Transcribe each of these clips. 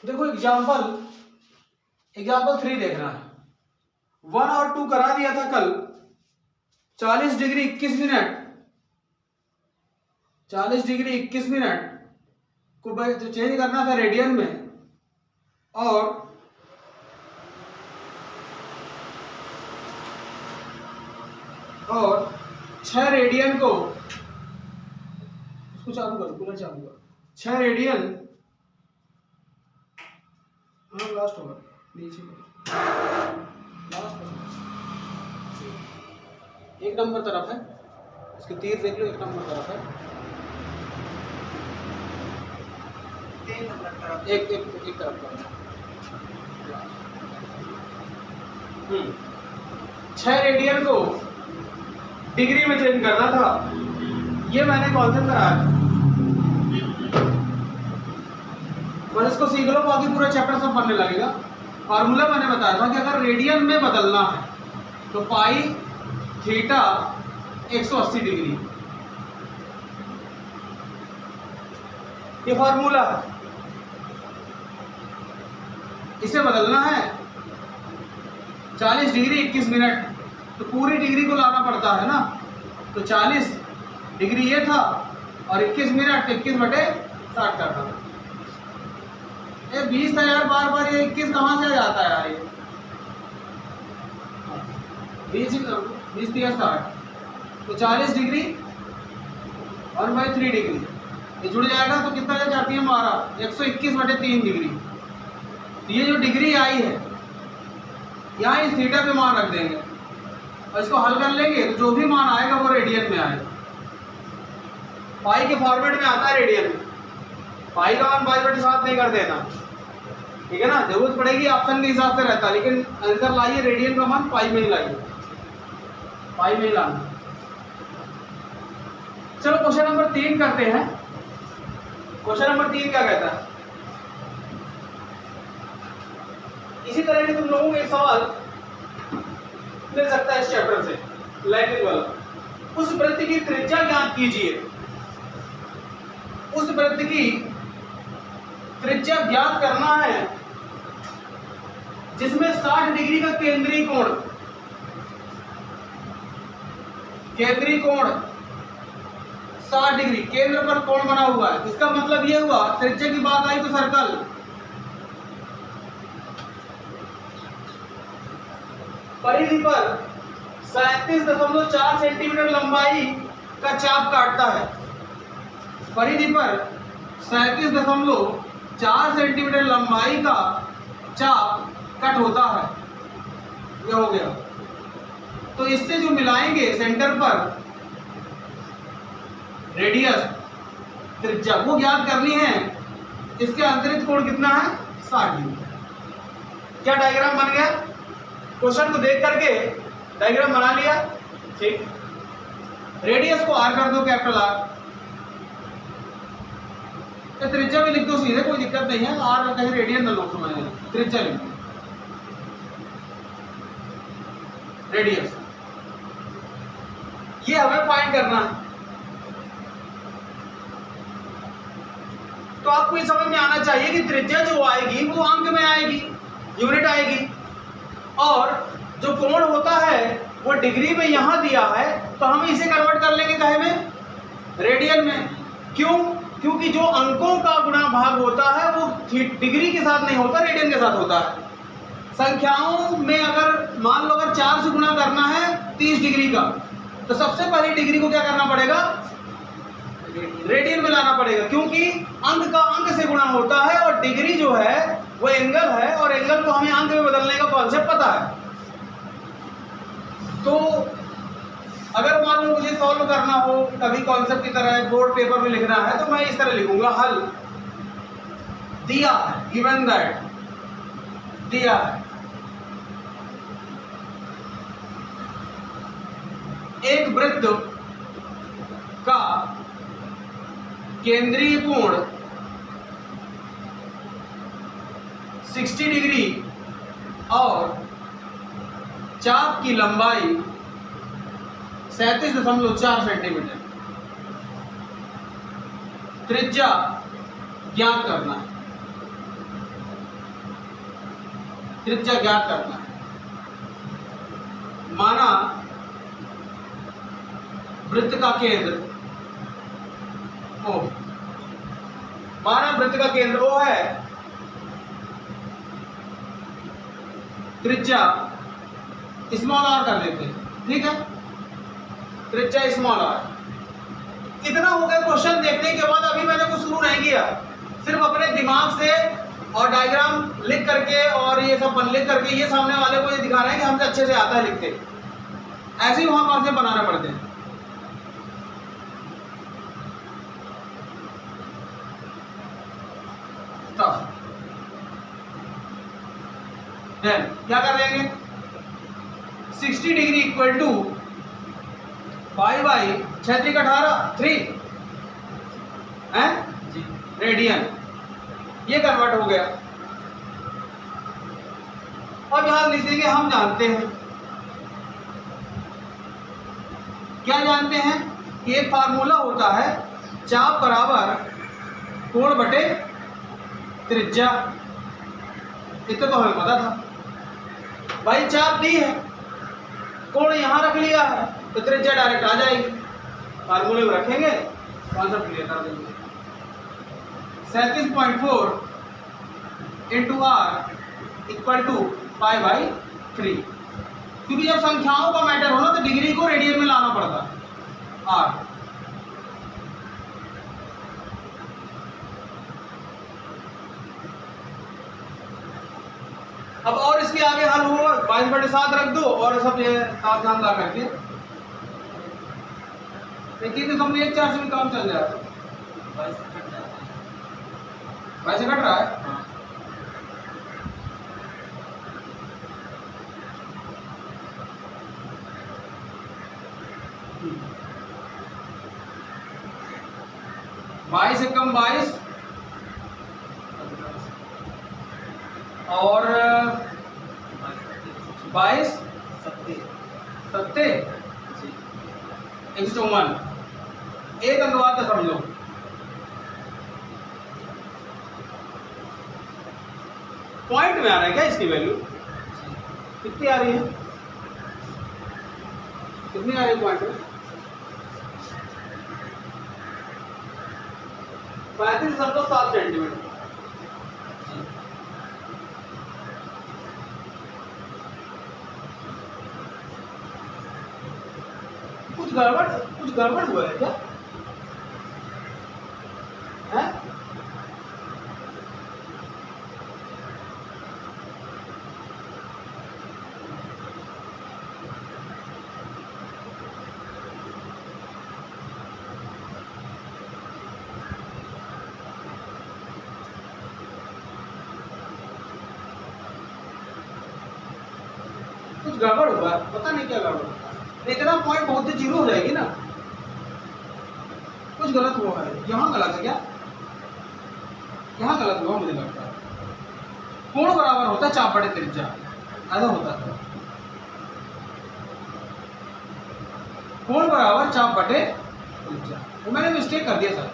देखो एग्जाम्पल 3 देखना है। 1 और 2 करा दिया था कल। 40 डिग्री 21 मिनट 40 डिग्री 21 मिनट को तो चेंज करना था रेडियन में, और और 6 रेडियन को, उसको चालू करो, कूलर चालू करो। 6 रेडियन, हाँ लास्ट होगा, नीचे लास्ट होगा, 1 नंबर तरफ है, इसके तीर देख लो, 1 नंबर तरफ है, एक तरफ का। 6 रेडियन को डिग्री में चेंज करना था, ये मैंने कॉन्सेप्ट कराया था। बस इसको सीख लो, बाकी पूरा चैप्टर सब बनने लगेगा। फार्मूला मैंने बताया था कि अगर रेडियन में बदलना है तो पाई थीटा 180 डिग्री, ये फार्मूला है। इसे बदलना है 40 डिग्री 21 मिनट, तो पूरी डिग्री को लाना पड़ता है ना, तो 40 डिग्री ये था और 21 मिनट 21/60 करना। ये 20 था यार, बार बार ये 21 कहाँ से आ जाता है यार, ये 20 या 60, तो 40 डिग्री और 3 डिग्री ये जुड़ जाएगा, तो कितना जाती है हमारा 121/3 डिग्री। तो ये जो डिग्री आई है यहाँ इस थीटा पे मान रख देंगे और इसको हल कर लेंगे, तो जो भी मान आएगा वो रेडियन में आएगा। पाई के फॉर्मेट में आता है रेडियन में, पाई का मान 22/7 नहीं कर देना, ठीक है ना, जरूरत पड़ेगी ऑप्शन के हिसाब से रहता है, लेकिन आंसर लाइए रेडियन का मान पाई में ही लाइए, पाई में ही लाना। चलो क्वेश्चन नंबर 3 करते हैं। क्वेश्चन नंबर 3 क्या कहता है? इसी तरह के तुम लोगों को एक सवाल मिल सकता है इस चैप्टर से, लैंग्वेज वाला। उस वृत्त की त्रिज्या ज्ञात कीजिए। उस वृत्त की त्रिज्या ज्ञात करना है जिसमें 60 डिग्री का केंद्रीय कोण 60 डिग्री केंद्र पर कोण बना हुआ है। इसका मतलब यह हुआ, त्रिज्या की बात आई तो सर्कल, परिधि पर 37.4 सेंटीमीटर लंबाई का चाप काटता है। परिधि पर 37.4 सेंटीमीटर लंबाई का चाप कट होता है, यह हो गया। तो इससे जो मिलाएंगे सेंटर पर रेडियस त्रिज्या वो ज्ञात करनी है। इसके अंतरित कोण कितना है? 60 डिग्री। क्या डायग्राम बन गया? क्वेश्चन को देख करके डायग्राम बना लिया, ठीक। रेडियस को आर कर दो, कैपिटल आर। त्रिज्या भी लिख दो सीधे, कोई दिक्कत नहीं है, आर कहीं रेडियन ना लोग समझ लें, त्रिज्या लिख दो, रेडियस। ये हमें फाइंड करना है। तो आपको ये समझ में आना चाहिए कि त्रिज्या जो आएगी वो अंक में आएगी, यूनिट आएगी, और जो कोण होता है वो डिग्री में यहां दिया है, तो हम इसे कन्वर्ट कर लेंगे काहे में? रेडियन में। क्यों? क्योंकि जो अंकों का गुणा भाग होता है वो डिग्री के साथ नहीं होता, रेडियन के साथ होता है। संख्याओं में अगर मान लो अगर 4 से गुणा करना है 30 डिग्री का, तो सबसे पहले डिग्री को क्या करना पड़ेगा? रेडियन में लाना पड़ेगा, क्योंकि अंक का अंक से गुणा होता है और डिग्री जो है वो एंगल है, और एंगल को हमें अंक में बदलने का कॉन्सेप्ट पता है। तो अगर मान लो मुझे सॉल्व करना हो कभी कॉन्सेप्ट की तरह बोर्ड पेपर में लिखना है, तो मैं इस तरह लिखूंगा, हल दिया है, गिवन दैट दिया है, एक वृत्त का केंद्रीय कोण 60 डिग्री और चाप की लंबाई 37.4 सेंटीमीटर। त्रिज्या ज्ञात करना है, त्रिज्या ज्ञात करना है। माना वृत्त का केंद्र ओ, माना वृत्त का केंद्र ओ है, त्रिज्या स्मॉल आर कर देते हैं, ठीक है, त्रिज्या स्मॉल आर। इतना हो गया क्वेश्चन देखने के बाद। अभी मैंने कुछ शुरू नहीं किया, सिर्फ अपने दिमाग से और डायग्राम लिख करके और ये सब लिख करके ये सामने वाले को ये दिखा रहे हैं कि हमसे अच्छे से आता है लिखते। ऐसे ही वहां पास से बनाना पड़ते हैं। क्या कर देंगे, 60 degree equal to pi by 6 3 18 3 है रेडियन, ये कन्वर्ट हो गया। अब यहां लिख देंगे हम जानते हैं, क्या जानते हैं कि एक फार्मूला होता है चाप बराबर कोण बटे त्रिज्या। इतना तो हमें पता था भाई, चाप दी है, कोण यहां रख लिया है तो त्रिज्या डायरेक्ट आ जाएगी। फार्मूले में रखेंगे, कॉन्सेप्ट क्लियर कर देंगे। 37.4 into R equal to pi by 3, क्योंकि जब संख्याओं का मैटर हो ना तो डिग्री को रेडियन में लाना पड़ता है। आर अब और इसके आगे हल होगा, 22/7 रख दो और सब ये साथ ध्यान ला करके लेकिन हमने 1/4 से भी काम चल जाएगा। 22 से कट रहा है। बाईस से कम 22 और 22 सत्ते 154, एक अनुवाद का समझ लो। पॉइंट में आ रहा है क्या इसकी वैल्यू? कितनी आ रही है, कितनी आ रही है पॉइंट में? 35.7 सेंटीमीटर। कुछ गड़बड़ हुआ है क्या है? कुछ गड़बड़ हुआ, पता नहीं क्या गड़बड़। इतना पॉइंट बहुत ही जीरो हो जाएगी ना, कुछ गलत हुआ है। यहाँ गलत है क्या? यहाँ गलत हुआ मुझे लगता है। कोण बराबर होता है चाप बटे त्रिज्या, ऐसा होता है। कोण बराबर चाप बटे त्रिज्या, तो मैंने मिस्टेक कर दिया सर।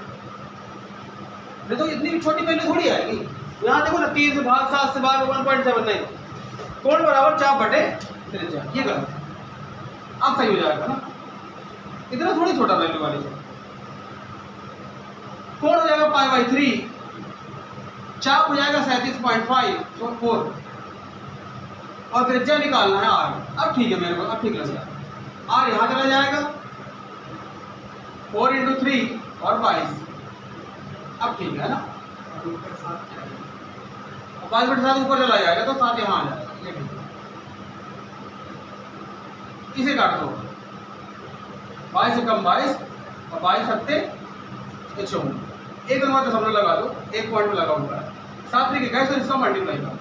नहीं तो इतनी छोटी वैल्यू थोड़ी आएगी। यहाँ देखो ना, 3 से भाग 7 से भाग 1.7 नहीं, कोण बराबर चाप बटे त्रिज्या, ये गलत है। अब सही हो जाएगा ना, इतना थोड़ी छोटा वैल्यू वाली है। कोण हो जाएगा पाई बाई 3, चाप हो जाएगा 37.5 और त्रिज्या निकालना है आर। अब ठीक है मेरे को, अब ठीक लग गया। आर यहाँ चला जाएगा 4 × 3 और 22, अब ठीक है ना। 22/7 ऊपर चला जाएगा तो 7 यहाँ आ जाएगा, ये ठीक है। इसे काट दो, 22 से कम 22 और 22 सत्ते 154, एक नंबर का समझ लगा दो, एक पॉइंट में लगा हुआ है। 7 तरीके कैसे इसका मल्टीप्लाई करो,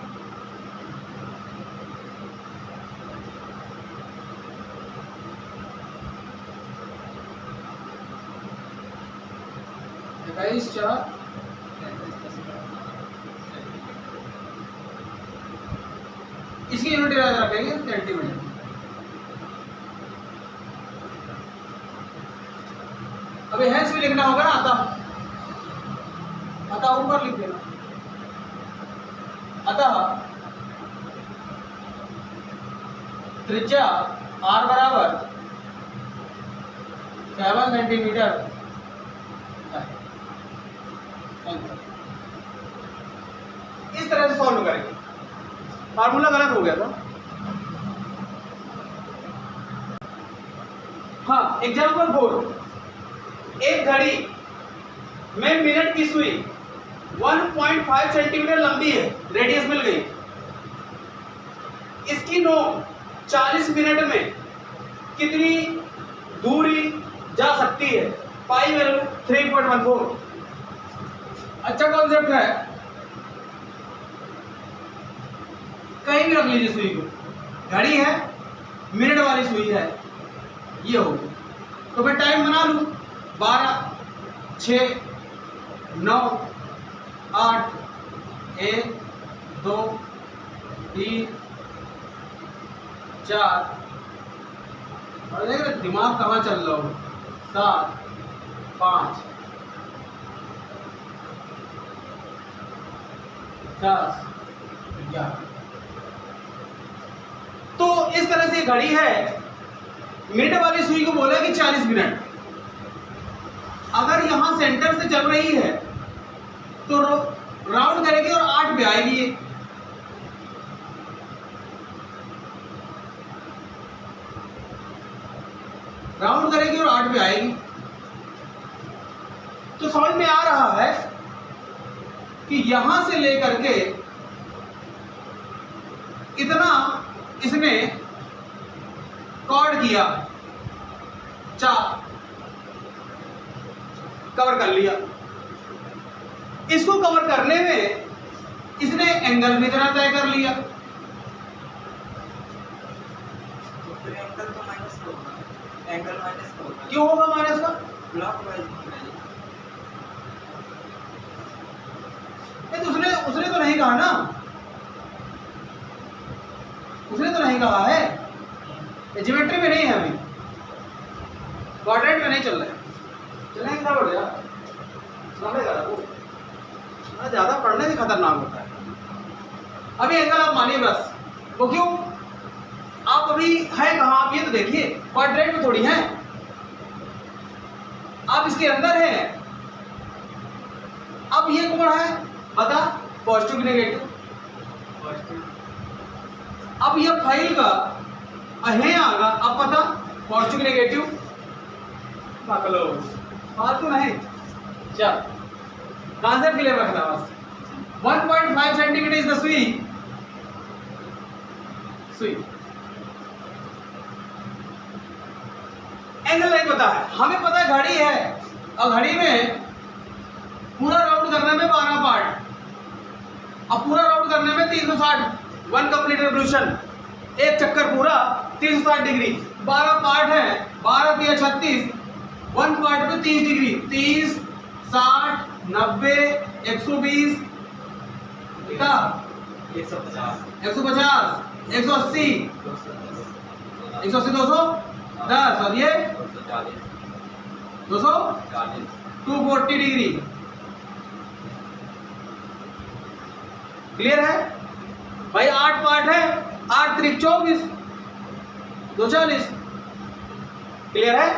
इसकी यूनिट याद रखेंगे सेंटीमीटर। अभी हैंस भी लिखना होगा ना, आता अतः ऊपर लिख देना। अतः त्रिज्या r बराबर 7 सेंटीमीटर है। इस तरह से सॉल्व करेंगे। फार्मूला गलत हो गया था। हाँ, एग्जाम्पल 4, एक घड़ी में मिनट की सुई 1.5 सेंटीमीटर लंबी है, रेडियस मिल गई। इसकी नोक 40 मिनट में कितनी दूरी जा सकती है? Pi value 3.14। अच्छा कॉन्सेप्ट है, कहीं भी रख लीजिए सुई को। घड़ी है, मिनट वाली सुई है, ये होगी। तो मैं टाइम बना लूं, 12, 6, 9, 8, 1, 2, 3, 4, और देख रहे दिमाग कहाँ चल रहा हो, 7, 5, 10, 11। तो इस तरह से घड़ी है, मिनट वाली सुई को बोला कि 40 मिनट। अगर यहां सेंटर से चल रही है तो राउंड करेगी और 8 पे आएगी ये। राउंड करेगी और 8 पे आएगी। तो समझ में आ रहा है कि यहां से लेकर के इतना इसने कॉर्ड किया, चार कवर कर लिया। इसको कवर करने में इसने एंगल भी इतना तय कर लिया। तो फिर एंगल तो माइनस होगा, एंगल माइनस होगा। क्यों होगा माइनस का? क्लॉकवाइज तो उसने तो नहीं कहा ना, उसने तो नहीं कहा है, ज्योमेट्री में नहीं है, अभी क्वाड्रेंट में नहीं चल रहा है। चलेंगे क्या बढ़ जाए, समझेगा वो ज्यादा पढ़ने से खतरनाक होता है। अभी एंगल आप मानिए बस, वो क्यों? आप अभी है कहाँ? आप ये तो देखिए, क्वाड्रेंट में थोड़ी है, आप इसके अंदर हैं। अब ये कौन है बता? पॉजिटिव की नेगेटिव। अब ये फाइल का है आगा, अब पता पॉजिटिव नेगेटिव पकड़ो, फालतू नहीं। चल कॉन्सेप्ट क्लियर रखना बस। 1.5 सेंटीमीटर इज द सुई। एंगल नहीं पता है, हमें पता है घड़ी है, और घड़ी में पूरा राउंड करने में 12 पार्ट, अब पूरा राउंड करने में 360, 1 कंप्लीट रेवोल्यूशन, एक चक्कर पूरा 360 डिग्री। 12 पार्ट है, 12 तिया 36, 1 पार्ट पे 30 डिग्री, 30, 60, 90, 120, कितना? 150, 150, 180, 180, 210, और ये 240, 240 डिग्री। क्लियर है भाई? 8 पार्ट है, 8 त्रिक 24, 240। क्लियर है?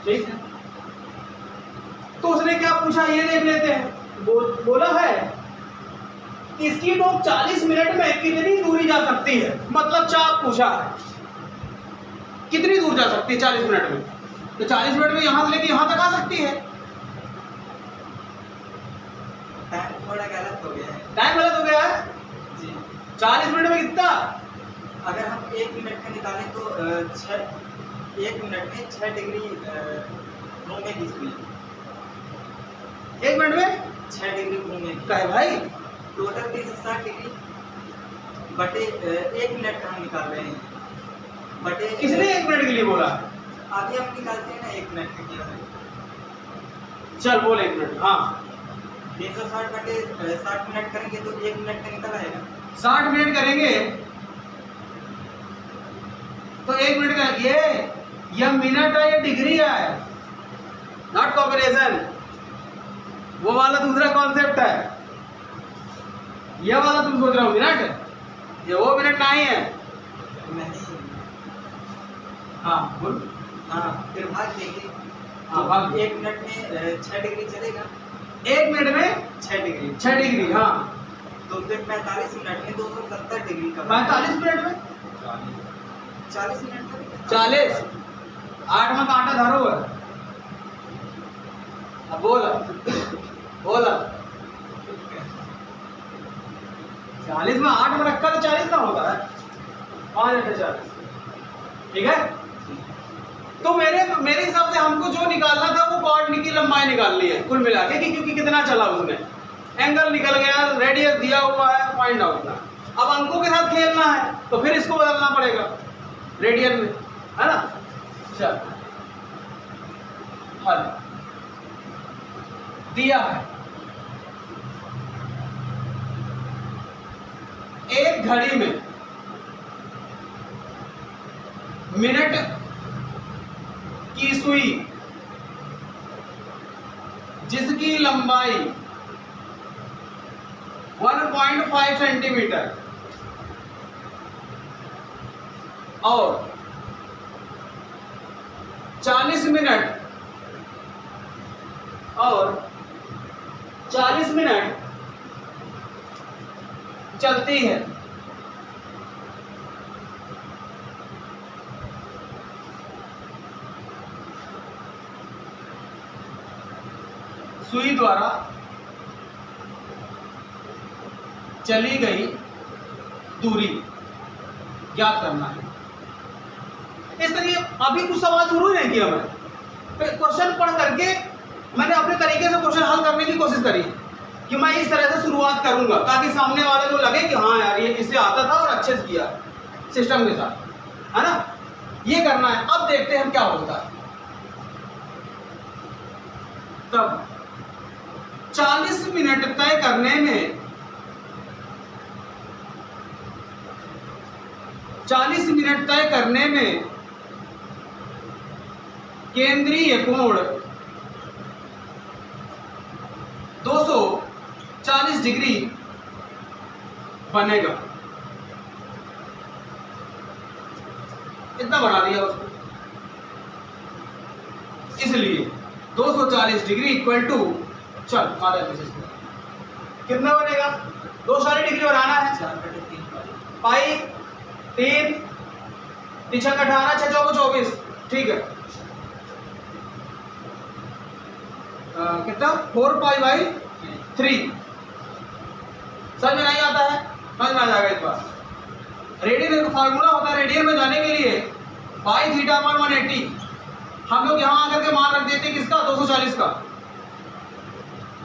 ठीक है। तो उसने क्या पूछा ये देख लेते हैं। बोला है कि इसकी नोक 40 मिनट में कितनी दूरी जा सकती है, मतलब चाप पूछा है कितनी दूर जा सकती है 40 मिनट में। तो 40 मिनट में यहां से लेके यहां तक आ सकती है। टाइम थोड़ा गलत हो गया है। टाइम गलत हो गया है जी। 40 मिनट में कितना? अगर हम 1 मिनट में निकालें तो 1 मिनट में 6 डिग्री घूमेगी सुई। 1 मिनट में 6 डिग्री घूमेगी। क्या है भाई? टोटल 360 डिग्री बटे 1 मिनट का हम निकाल रहे हैं, बटे किसने 1 मिनट के लिए बोला? आगे हम निकालते हैं ना 1 मिनट का क्या है। चल बोल 1 मिनट। हाँ 360 बटे 60 मिनट करेंगे तो 1 मिनट का निकल आएगा। 60 मिनट करेंगे तो 1 मिनट का ये मिनट है, ये डिग्री है, नॉट कॉम्बिनेशन। वो वाला दूसरा कॉन्सेप्ट है, ये वाला तुम सोच रहे हो मिनट, ये वो मिनट नहीं है। नहीं। हाँ बोल। हाँ फिर भाग देंगे। हाँ भाग। 1 मिनट में 6 डिग्री चलेगा। 1 मिनट में 6 डिग्री। 6 डिग्री, हाँ। तो फिर 45 मिनट में 270 डिग्री का 45 मिनट में 40 मिनट का 40, 8 में कांटा धरो है। अब बोला 40 में 8 में रखा तो 40 ना होता है, 5 8 40, ठीक है। तो मेरे हिसाब से हमको जो निकालना था वो कॉर्ड की लंबाई निकालनी है कुल मिला के, क्योंकि कितना चला उसमें, एंगल निकल गया, रेडियस दिया हुआ है, फाइंड आउट करना। अब अंकों के साथ खेलना है तो फिर इसको बदलना पड़ेगा रेडियन में, है ना। चल हल दिया है, एक घड़ी में मिनट की सुई जिसकी लंबाई 1.5 सेंटीमीटर और 40 मिनट चलती है, सुई द्वारा चली गई दूरी ज्ञात करना है। इस तरीके अभी कुछ सवाल शुरू ही नहीं किया मैंने, क्वेश्चन पढ़ करके मैंने अपने तरीके से क्वेश्चन हल करने की कोशिश करी कि मैं इस तरह से शुरुआत करूंगा ताकि सामने वाले को लगे कि हाँ यार ये इससे आता था और अच्छे से किया सिस्टम के साथ, है ना। ये करना है। अब देखते हैं क्या होता है। तब 40 मिनट तय करने में 40 मिनट तय करने में केंद्रीय कोण 240 डिग्री बनेगा। इतना बना दिया उसको, इसलिए 240 डिग्री इक्वल टू, चल कितना बनेगा, 240 डिग्री बनाना है, 4/3 पाई 3 3 18 6 चौको 24, ठीक है। कितना 4 पाई बाई 3, समझ में नहीं आता है, समझ में आ जाएगा इस बार। रेडियन का फार्मूला होता है, रेडियन में जाने के लिए पाई थीटा पर 180, हम लोग यहाँ आकर के मान रख देते हैं किसका, 240 का,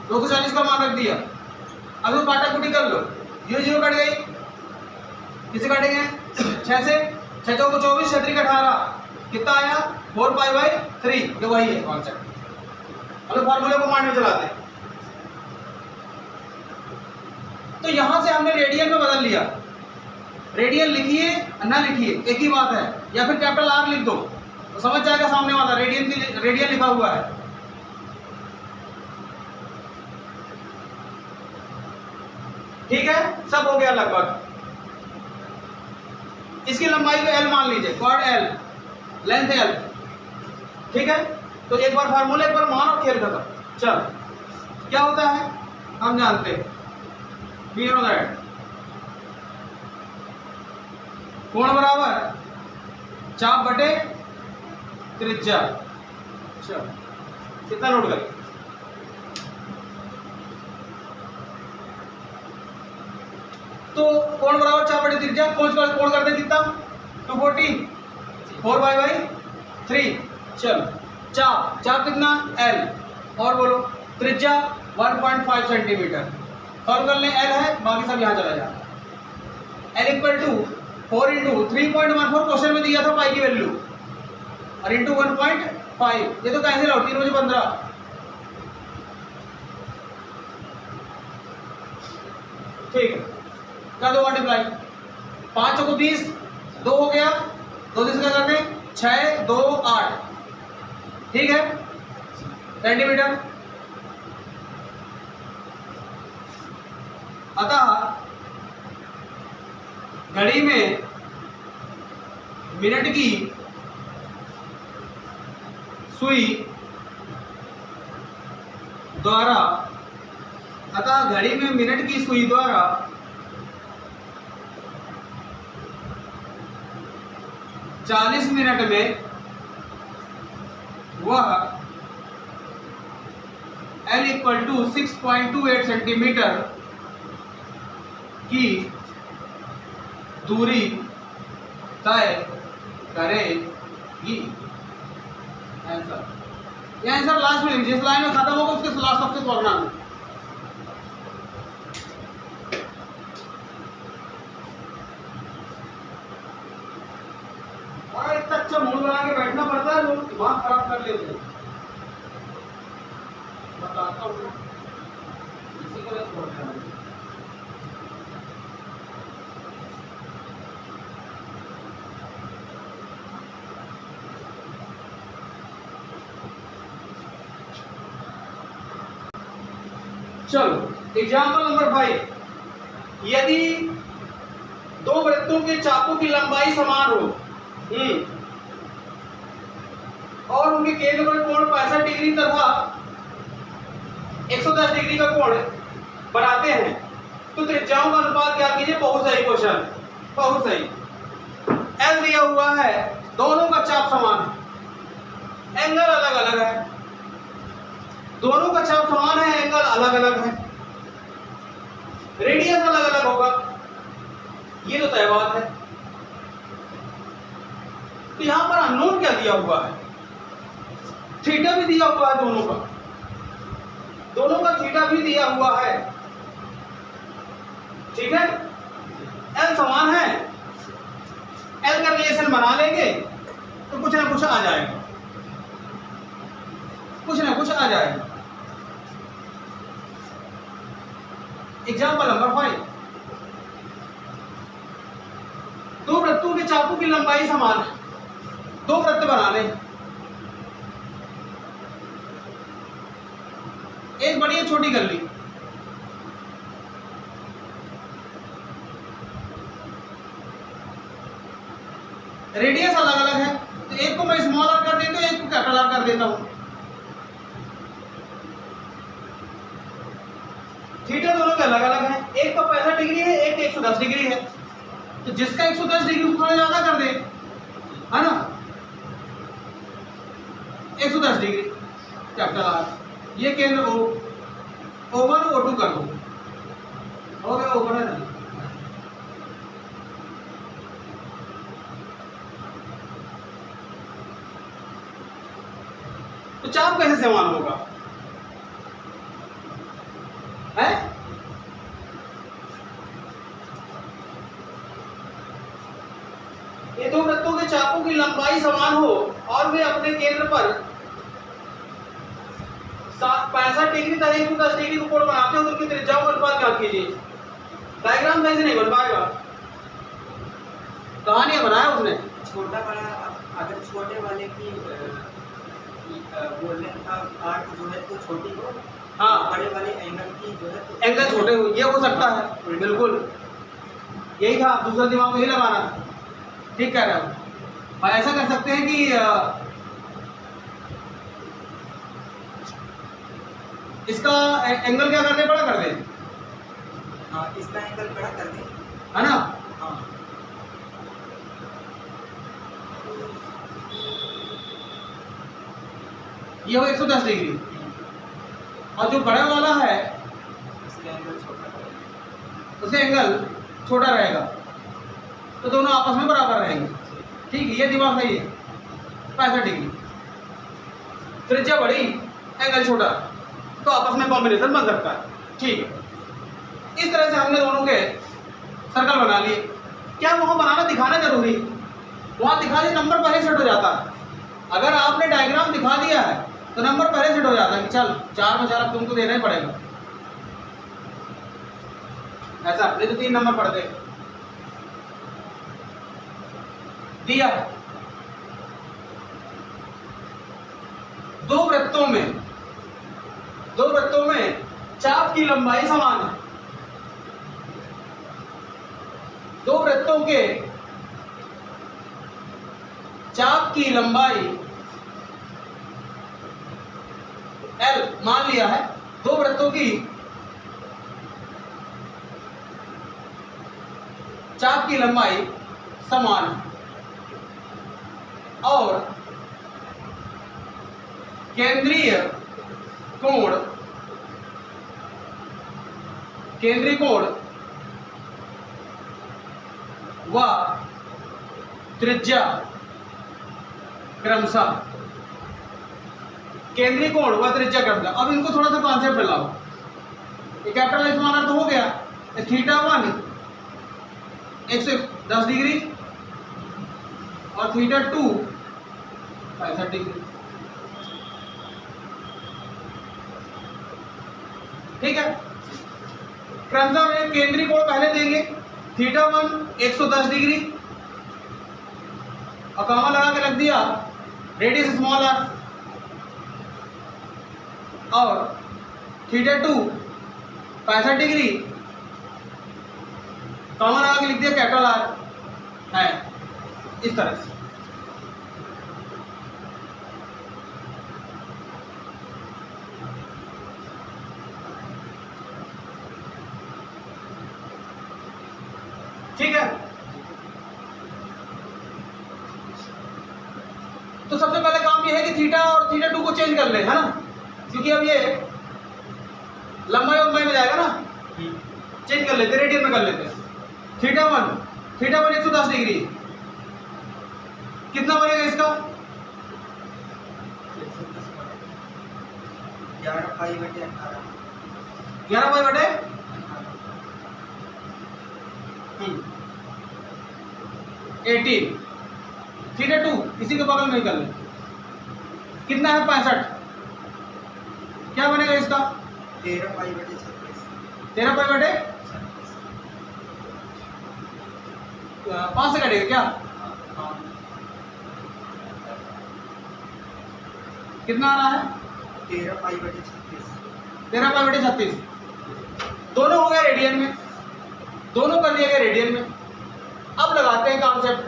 240 का मान रख दिया। अब तो काटा कुटी कर लो, 0 0 कट गई, किसे काटेंगे 6 से, 6 चौको 24 6 3 18, कितना आया 4 पाई बाई 3, ये वही है कॉन्सेप्ट। हम लोग फार्मूले को माइंड में चलाते हैं। तो यहां से हमने रेडियन में बदल लिया, रेडियन लिखिए ना लिखिए एक ही बात है, या फिर कैपिटल आर लिख दो तो समझ जाएगा सामने वाला रेडियन लिखा हुआ है। ठीक है, सब हो गया लगभग। इसकी लंबाई को एल मान लीजिए, कॉर्ड एल, लेंथ एल, ठीक है। तो एक बार फार्मूला, एक बार मान और खेल खत्म। चल क्या होता है हम जानते हैं, बी नो दैट कोण बराबर चाप बटे त्रिज्या। चल कितना नोट करें, तो कोण बराबर चाप बटे त्रिज्या, कोण करते कितना 240, 4 बाई 3। चल चाप कितना L, और बोलो त्रिज्या 1.5 सेंटीमीटर, सॉल्व कर लें, L है, बाकी सब यहाँ चला जाए। L equal to 4 into 3.14 question में दिया था पाई की वैल्यू, और इंटू 1.5, ये तो कैंसिल आउट, 3 बजे 15, ठीक है। कर दो मल्टीप्लाई, 5 चौको 20, 2 हो गया, 2 से क्या करते हैं 6 2 8, ठीक है, सेंटीमीटर। अतः घड़ी में मिनट की सुई द्वारा 40 मिनट में वह L = 6.28 सेंटीमीटर की दूरी तय करेगी। आंसर, ये आंसर लास्ट में जिस लाइन में खत्म होगा उसके लास्ट सबसे पढ़ना है। और इतना अच्छा मूड बना के बैठना पड़ता है, लोग दिमाग खराब कर लेते हैं। बताता हूँ इसी को छोड़ देना। चलो एग्जाम्पल नंबर 5, यदि दो वृत्तों के चापों की लंबाई समान हो और उनके केंद्र पर कोण 65 डिग्री तथा 110 डिग्री का कोण बनाते हैं तो त्रिज्याओं का अनुपात क्या कीजिए। बहुत सही क्वेश्चन, बहुत सही। एल दिया हुआ है, दोनों का चाप समान है, एंगल अलग अलग है। दोनों का चाप समान है, एंगल अलग अलग है, रेडियस अलग अलग होगा, ये तो तय बात है। तो यहां पर अननोन क्या दिया हुआ है, थीटा भी दिया हुआ है, दोनों का थीटा भी दिया हुआ है, ठीक है। एल समान है, एल का रिलेशन बना लेंगे तो कुछ ना कुछ आ जाएगा, कुछ ना कुछ आ जाएगा। एग्जाम्पल नंबर 5, दो वृत्तों के चापों की लंबाई समान है, दो वृत्त बनाने, एक बड़ी है छोटी गल्ली, रेडियस अलग अलग है, तो एक को मैं स्मॉल आर कर देता हूं, एक को कैपिटल आर कर देता हूं। थीटा दोनों के अलग अलग है, एक का 65 डिग्री है, एक 110 डिग्री है, तो जिसका 110 डिग्री उसको थोड़ा ज्यादा कर दे, है ना। 110 डिग्री कैपिटल आर, ये केंद्र O1 O2 कर दो, हो गया O1 है ना। तो चाप कैसे समान होगा, है? ये दो वृत्तों के चापों की लंबाई समान हो और वे अपने केंद्र पर 65 डिग्री तथा 110 डिग्री को कोण बनाते हो तो उनकी त्रिज्याओं का अनुपात ज्ञात कीजिए। डायग्राम सही से नहीं बन पाएगा, कहानियां बनाया उसने। छोटा बड़ा, अगर छोटे वाले की बोलने का आर्क जो है तो छोटी हो, हाँ, बड़े वाले एंगल की जो है तो एंगल छोटे हो, ये हो सकता है, बिल्कुल यही था, दूसरा दिमाग में ही लगाना था, ठीक कह रहे हो। और ऐसा कर सकते हैं कि इसका एंगल क्या कर दे, बड़ा कर दे, हाँ, इसका एंगल बड़ा कर दे, है ना। हाँ, ये हो 110 डिग्री और जो बड़ा वाला है इसका एंगल छोटा करें, उसका एंगल छोटा रहेगा, तो दोनों आपस में बराबर रहेंगे, ठीक है। ये दिमाग सही है, 65 डिग्री, त्रिज्या बड़ी, एंगल छोटा, तो आपस में कॉम्बिनेशन बन सकता है, ठीक है। इस तरह से हमने दोनों के सर्कल बना लिए। क्या वहां बनाना दिखाना जरूरी है? वहां दिखा दिया, नंबर पहले सेट हो जाता है। अगर आपने डायग्राम दिखा दिया है तो नंबर पहले सेट हो जाता है कि चल 4 में 4 अब तुमको देना ही पड़ेगा, ऐसा नहीं तो 3 नंबर पड़ते दिया। दो वृत्तों में चाप की लंबाई समान है, दो वृत्तों के चाप की लंबाई L मान लिया है, दो वृत्तों की चाप की लंबाई समान है और केंद्रीय कोण व त्रिज्या क्रमशः, केंद्रीय कोण व त्रिज्या क्रमशः। अब इनको थोड़ा सा कॉन्सेप्ट मिलाओ। ये कैपिटल एस माना तो हो गया, θ1 110 डिग्री और θ2 65 डिग्री। ठीक है, क्रमशः में केंद्रीय कोण पहले देंगे, θ1 110 डिग्री और कॉमा लगा के रख दिया रेडियस स्मॉल आर, और θ2 65 डिग्री कॉमा लगा के लिख दिया कैपिटल आर है, इस तरह से। ठीक है, तो सबसे पहले काम ये है कि थीटा और θ2 को चेंज कर ले, है ना, क्योंकि अब ये लंबाई में जाएगा ना, चेंज कर लेते, रेडियन में कर लेते हैं। θ1 110 डिग्री कितना बनेगा इसका? 11 पाई बटे 18 11 पाई बटे 18। θ2 इसी के बगल में ही कर ले, कितना है 65, क्या बनेगा इसका? 13 पाई बटे 36 13 पाई बटे 5 से कटेगा क्या? कितना आ रहा है? 13 पाई बटे 36 13 पाई बटे 36। दोनों हो गए रेडियन में, दोनों कर दिए गए रेडियन में। अब लगाते हैं कॉन्सेप्ट।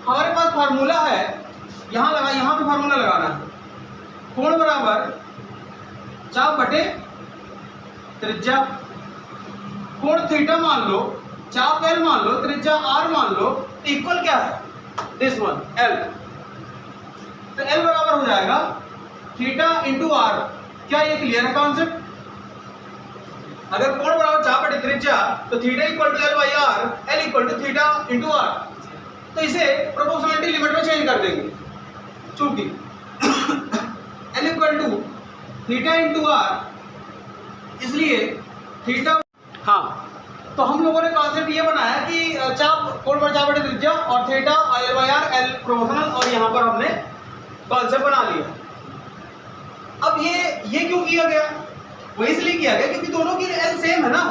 हमारे पास फार्मूला है, यहाँ पे फार्मूला लगाना है, कोण बराबर चाप बटे त्रिज्या। कोण थीटा मान लो, चाप L मान लो, त्रिज्या R मान लो, इक्वल क्या है? This one L। तो L बराबर हो जाएगा थीटा इंटू R। क्या ये क्लियर है कॉन्सेप्ट? अगर कोण बराबर चाप बटे त्रिज्या तो theta equal to L by R, L equal to theta into R। तो इसे प्रोपोर्शनलिटी लिमिट में चेंज कर देंगे, चूंकि L equal to theta into R, इसलिए थीटा। हाँ, तो हम लोगों ने कॉन्सेप्ट ये बनाया कि चाप कोण बराबर चाप बटे त्रिज्या और theta L by R, L proportional, और यहाँ पर हमने कॉन्सेप्ट बना लिया। अब ये क्यों किया गया? वो इसलिए किया गया क्योंकि दोनों की L सेम है ना,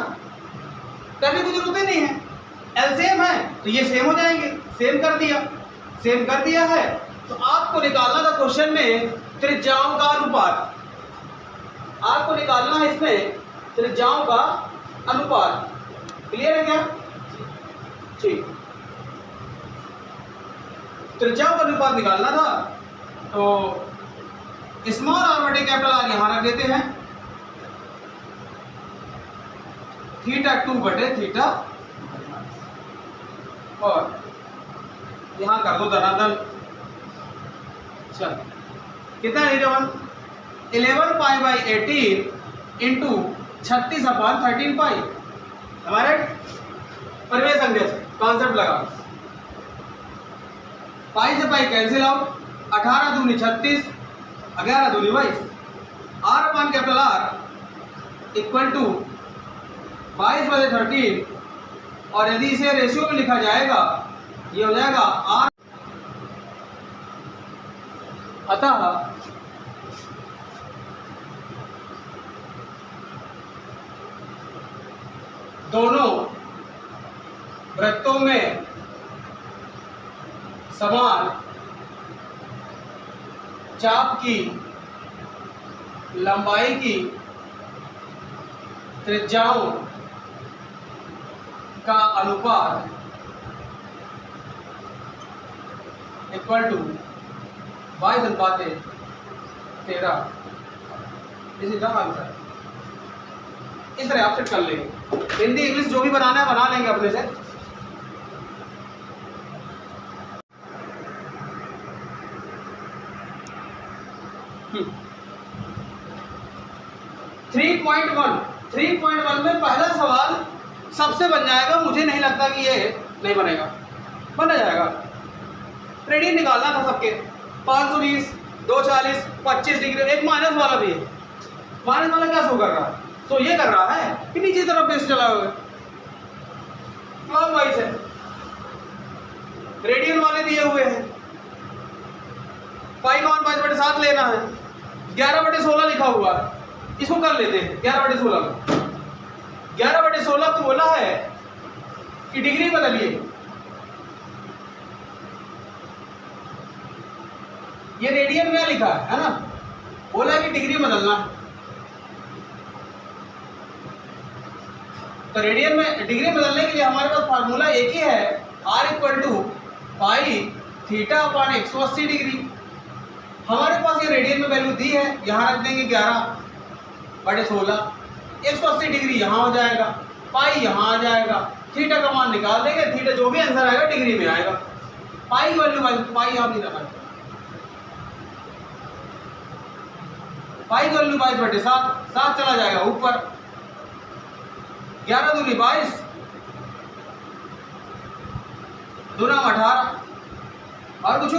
करने की जरूरत ही नहीं है, L सेम है तो ये सेम हो जाएंगे। सेम कर दिया है तो आपको निकालना था क्वेश्चन में त्रिज्याओं का अनुपात। आपको निकालना है इसमें त्रिज्याओं का अनुपात। क्लियर है क्या? ठीक, त्रिज्याओं का अनुपात निकालना था, तो स्मॉल r बटे कैपिटल R यहां रख देते हैं, θ2 बटे थीटा, और यहां कर दो धनाधन। चल, कितना है? 11 पाई बाई 18 इंटू 36 अपॉन 13 पाई। हमारे परिवेश संदेश कॉन्सेप्ट लगा, पाई से पाई कैंसिल आउट, 18 दूनी 36, 11 दूनी 22, R upon capital R equal to 22 बटे 13, और यदि इसे रेशियो में लिखा जाएगा ये हो जाएगा R। अतः दोनों वृत्तों में समान चाप की लंबाई की त्रिज्याओं का अनुपात equal to 22:13। This is the answer. इस तरह आप सेट कर लेंगे। हिंदी इंग्लिश जो भी बनाना है बना लेंगे अपने से। थ्री पॉइंट वन में पहला सवाल सबसे बन जाएगा। मुझे नहीं लगता कि ये नहीं बनेगा, बन जाएगा। रेडियन निकालना था सबके। 520, 240, 25 डिग्री। एक माइनस वाला भी है। माइनस वाला क्या शो कर रहा है? सो ये कर रहा है कि नीचे तरफ बेस चला हुआ है, क्लॉकवाइज है। रेडियन वाले दिए हुए हैं। पाई का 1/5/7 लेना है। 11/16 लिखा हुआ है, इसको कर लेते हैं 11/16 को। 11/16 को बोला है कि डिग्री बदलिए। ये रेडियन में लिखा है ना? बोला है कि डिग्री बदलना है। तो रेडियन में डिग्री बदलने के लिए हमारे पास फार्मूला एक ही है, R = पाई थीटा अपॉन 180 डिग्री। हमारे पास ये रेडियन में वैल्यू दी है, यहाँ रख देंगे 11/16। 180 डिग्री यहाँ हो जाएगा, पाई यहाँ आ जाएगा, थीटा का मान निकाल देंगे। थीटा जो भी आंसर आएगा डिग्री में आएगा। पाई की वैल्यू पाई यहाँ भी रखा है। पाई की वैल्यू 22/7, 7 चला जाएगा ऊपर। 11 दूनी 22, दूना 18 और कुछ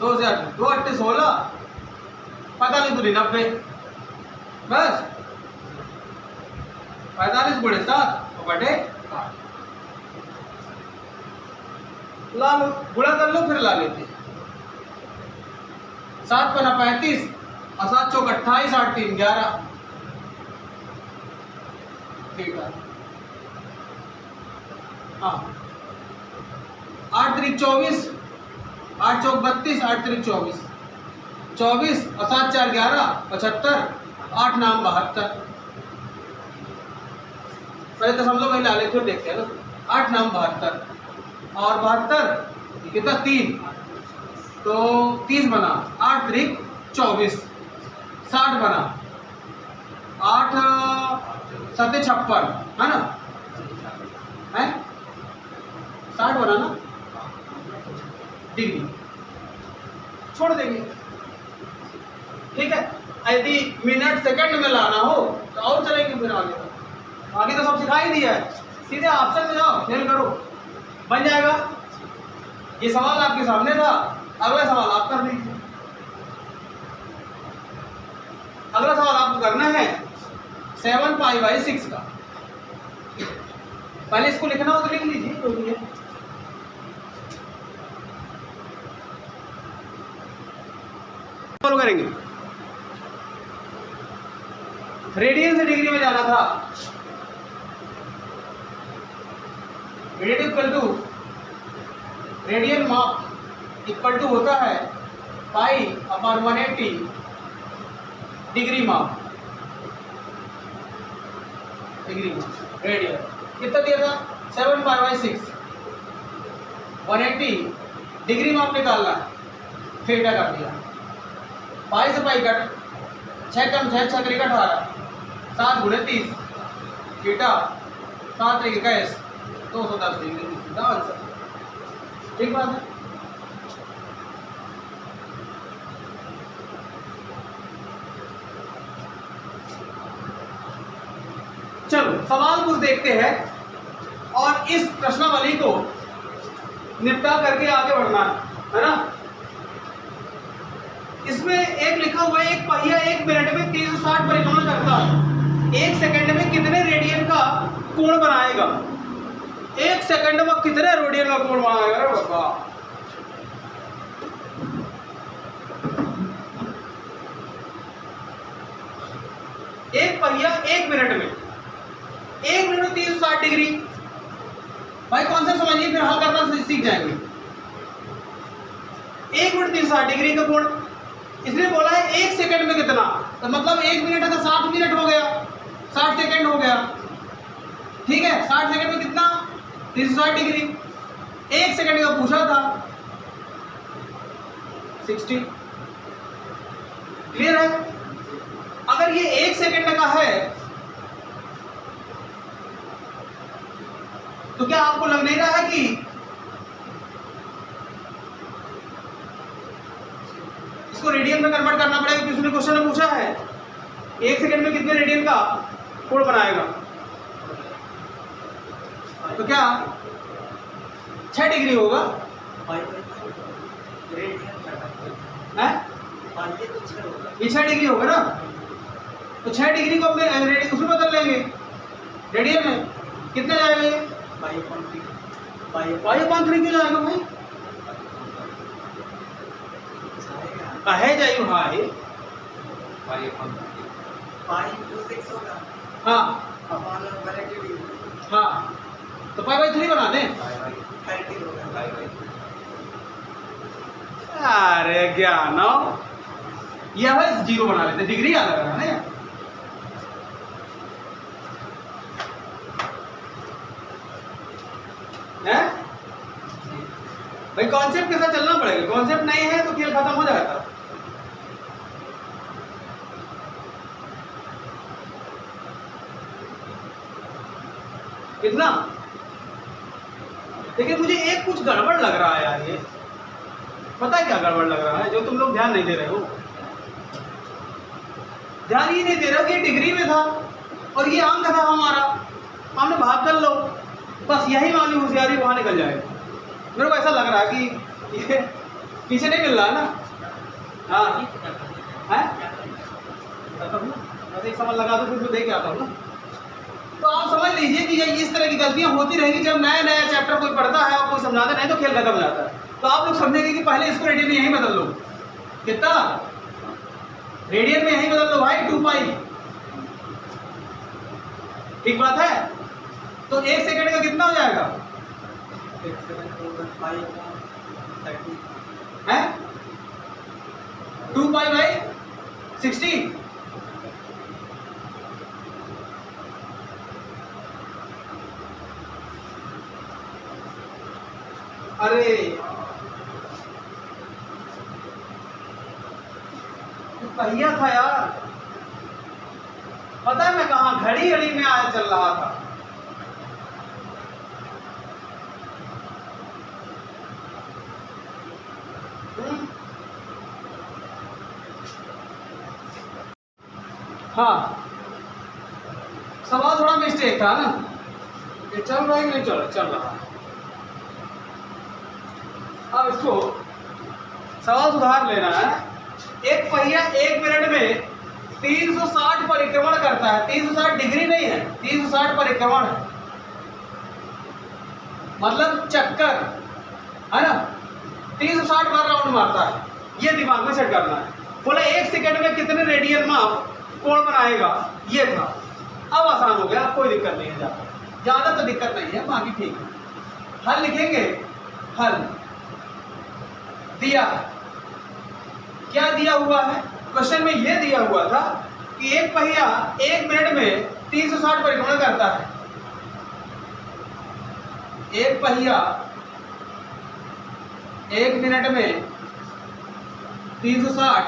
2 से 8, 2 8 16, 45 दूनी 90। बस 45 × 7/8। ला लो, गुणा कर लो, फिर ला लेते। 7 × 35 और 7 × 4 = 28, 8 × 3 = 11। ठीक है। हाँ, 8 × 3 = 24, 8 × 4 = 32, 8 × 3 = 24, 24 और 7 × 4 = 11, 75, 8 × 9 = 72। पहले दशमलव में ला लेते, फिर देखते हैं ना। 8 × 9 = 72 और 72 कितना 3, तो 30 बना। 8 × 3 = 24, 60 बना। 8 × 7 = 56, है ना? है 60 बना ना डिग्री। छोड़ देंगे, ठीक है। यदि मिनट सेकंड में लाना हो तो और चलेंगे फिर आगे। आगे तो सब सिखा ही दिया है। सीधे ऑप्शन में जाओ, फेल करो, बन जाएगा। ये सवाल आपके सामने था। अगला सवाल आप कर दीजिए। अगला सवाल आपको करना है 7π/6 का। पहले इसको लिखना हो तो लिख लीजिए, जो भी है। फॉलो करेंगे। रेडियन से डिग्री में जाना था। रेडियन माप इक्वल टू होता है π/180 डिग्री माप। रेडियन कितना दिया था? 7π/6। 180 डिग्री माप निकालना है, थीटा कर दिया। पाई से पाई कट, 6 कम 6 6 3 18, 7 × 30 थीटा 7 3 21, 210 डिग्री। सीधा आंसर। ठीक बात है। चलो सवाल कुछ देखते हैं और इस प्रश्नावली को निपटा करके आगे बढ़ना है ना? इसमें एक लिखा हुआ है, एक पहिया 1 मिनट में 360 परिक्रमा करता है। 1 सेकंड में कितने रेडियन का कोण बनाएगा? 1 सेकंड में कितने रेडियन का कोण बनाएगा? अरे बाबा, एक पहिया 1 मिनट में, 1 मिनट में 360 डिग्री। भाई कॉन्सेप्ट समझिए, फिर हल करना सीख जाएंगे। 1 मिनट 360 डिग्री का कोण, इसने बोला है 1 सेकंड में कितना, तो मतलब 1 मिनट है तो 60 मिनट हो गया, 60 सेकंड हो गया। ठीक है, 60 सेकंड में कितना? 360 डिग्री। 1 सेकंड का पूछा था, 60। क्लियर है? अगर ये 1 सेकंड का है तो क्या आपको लग नहीं रहा है कि इसको रेडियन में कन्वर्ट करना पड़ेगा? क्योंकि उसने क्वेश्चन में पूछा है 1 सेकंड में कितने रेडियन का कोण बनाएगा। तो क्या 6 डिग्री होगा? है? ये 6 डिग्री होगा ना? तो 6 डिग्री को अपने उसमें बदल लेंगे रेडियन में। कितना जाएगा ये? 5/3 क्यों जाएगा भाई? कहे जाइए भाई। हाँ हाँ, तो 5/3 बना दें। अरे ज्ञानो, ये भाई 0 बना लेते, डिग्री याद रखना है यार। भाई कॉन्सेप्ट के साथ चलना पड़ेगा, कॉन्सेप्ट नहीं है तो खेल खत्म हो जाएगा। कितना? लेकिन मुझे एक कुछ गड़बड़ लग रहा है यार। ये पता है क्या गड़बड़ लग रहा है जो तुम लोग ध्यान नहीं दे रहे हो? ध्यान ये नहीं दे रहे हो कि डिग्री में था और ये अंक था हमारा, हमने भाग कर लो, बस यही वाली होशियारी वहां निकल जाएगी। मेरे को ऐसा लग रहा है कि ये पीछे नहीं मिल रहा है ना। हाँ है, एक सवाल लगा दो फिर देख के आता हूँ ना। तो आप समझ लीजिए कि इस तरह की गलतियां होती रहेंगी जब नया नया चैप्टर कोई पढ़ता है और कोई समझाता नहीं तो खेल खत्म हो जाता है। तो आप लोग समझेंगे कि पहले इसको रेडियन में यहीं बदल लो। कितना? रेडियन में यहीं बदल लो भाई, 2π। ठीक बात है? तो 1 सेकंड का कितना हो जाएगा? है 2π/60। अरे पहिया था यार, पता है मैं कहा घड़ी घड़ी में आया चल रहा था। हाँ, सवाल थोड़ा मिस्टेक था ना। ये चल रहा है कि नहीं चल रहा है? अब इसको सवाल सुधार लेना है। एक पहिया 1 मिनट में 360 परिक्रमण करता है। 360 डिग्री नहीं है, 360 परिक्रमण है, मतलब चक्कर है ना। 360 बार राउंड मारता है, ये दिमाग में सेट करना है। बोला 1 सेकंड में कितने रेडियन में कोण बनाएगा, ये था। अब आसान हो गया, कोई दिक्कत नहीं है, ज्यादा तो दिक्कत नहीं है, बाकी ठीक है। हल लिखेंगे। हल दिया है, क्या दिया हुआ है क्वेश्चन में? ये दिया हुआ था कि एक पहिया 1 मिनट में 360 परिक्रमण करता है। एक पहिया 1 मिनट में 360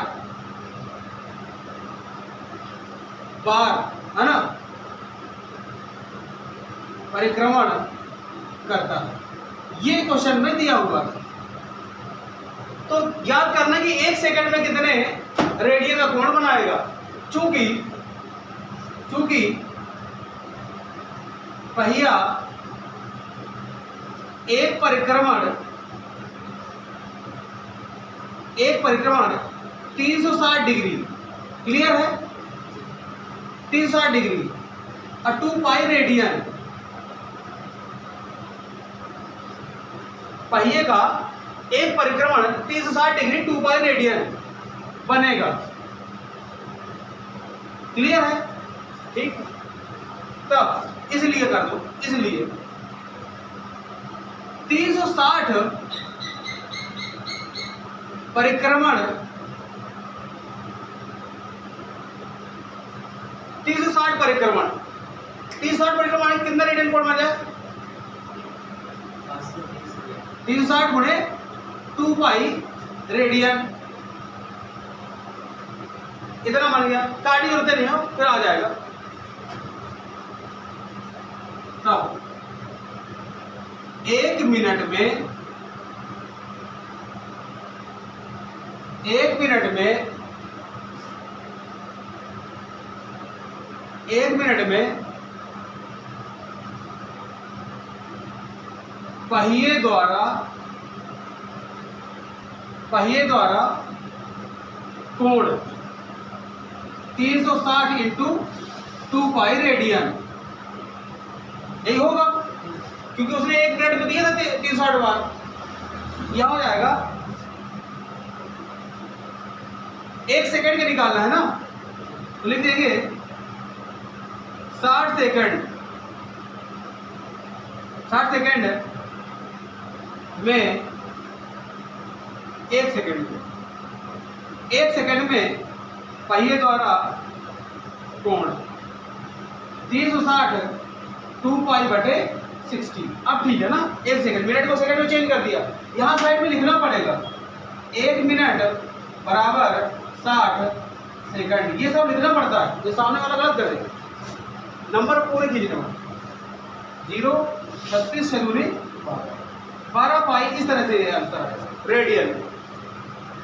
बार है ना परिक्रमण करता है। ये क्वेश्चन में दिया हुआ था। तो याद करना कि 1 सेकंड में कितने रेडियन का कोण बनाएगा। चूंकि पहिया एक परिक्रमण 360 डिग्री, क्लियर है? 360 डिग्री और 2π रेडियन। पहिए का एक परिक्रमण 360 डिग्री 2π रेडियन बनेगा, क्लियर है? ठीक, तब इसलिए कर दो, इसलिए 360 परिक्रमण 360 परिक्रमण कितना रेडियन कोण बन जाए? 360 गुणे 2π रेडियन इतना बन गया, काटी जरूरत नहीं हो, फिर आ जाएगा। तब 1 मिनट में 1 मिनट में 1 मिनट में पहिए द्वारा कोण 360 इंटू 2 पाई रेडियन, यही होगा क्योंकि उसने 1 मिनट में दिया था 360 बार। यह हो जाएगा 1 सेकंड का निकालना है ना, तो लिख देंगे 60 सेकंड में 1 सेकंड में पहिए द्वारा कोण 360 2 पाई बटे 60। अब ठीक है ना, 1 सेकंड, मिनट को सेकंड में चेंज कर दिया, यहां साइड में लिखना पड़ेगा 1 मिनट बराबर 60 सेकंड, ये सब लिखना पड़ता है, जो सामने वाला गलत कर देगा। नंबर पूरे खींचना 0 36 6 12 पाई, इस तरह से आंसर है रेडियन।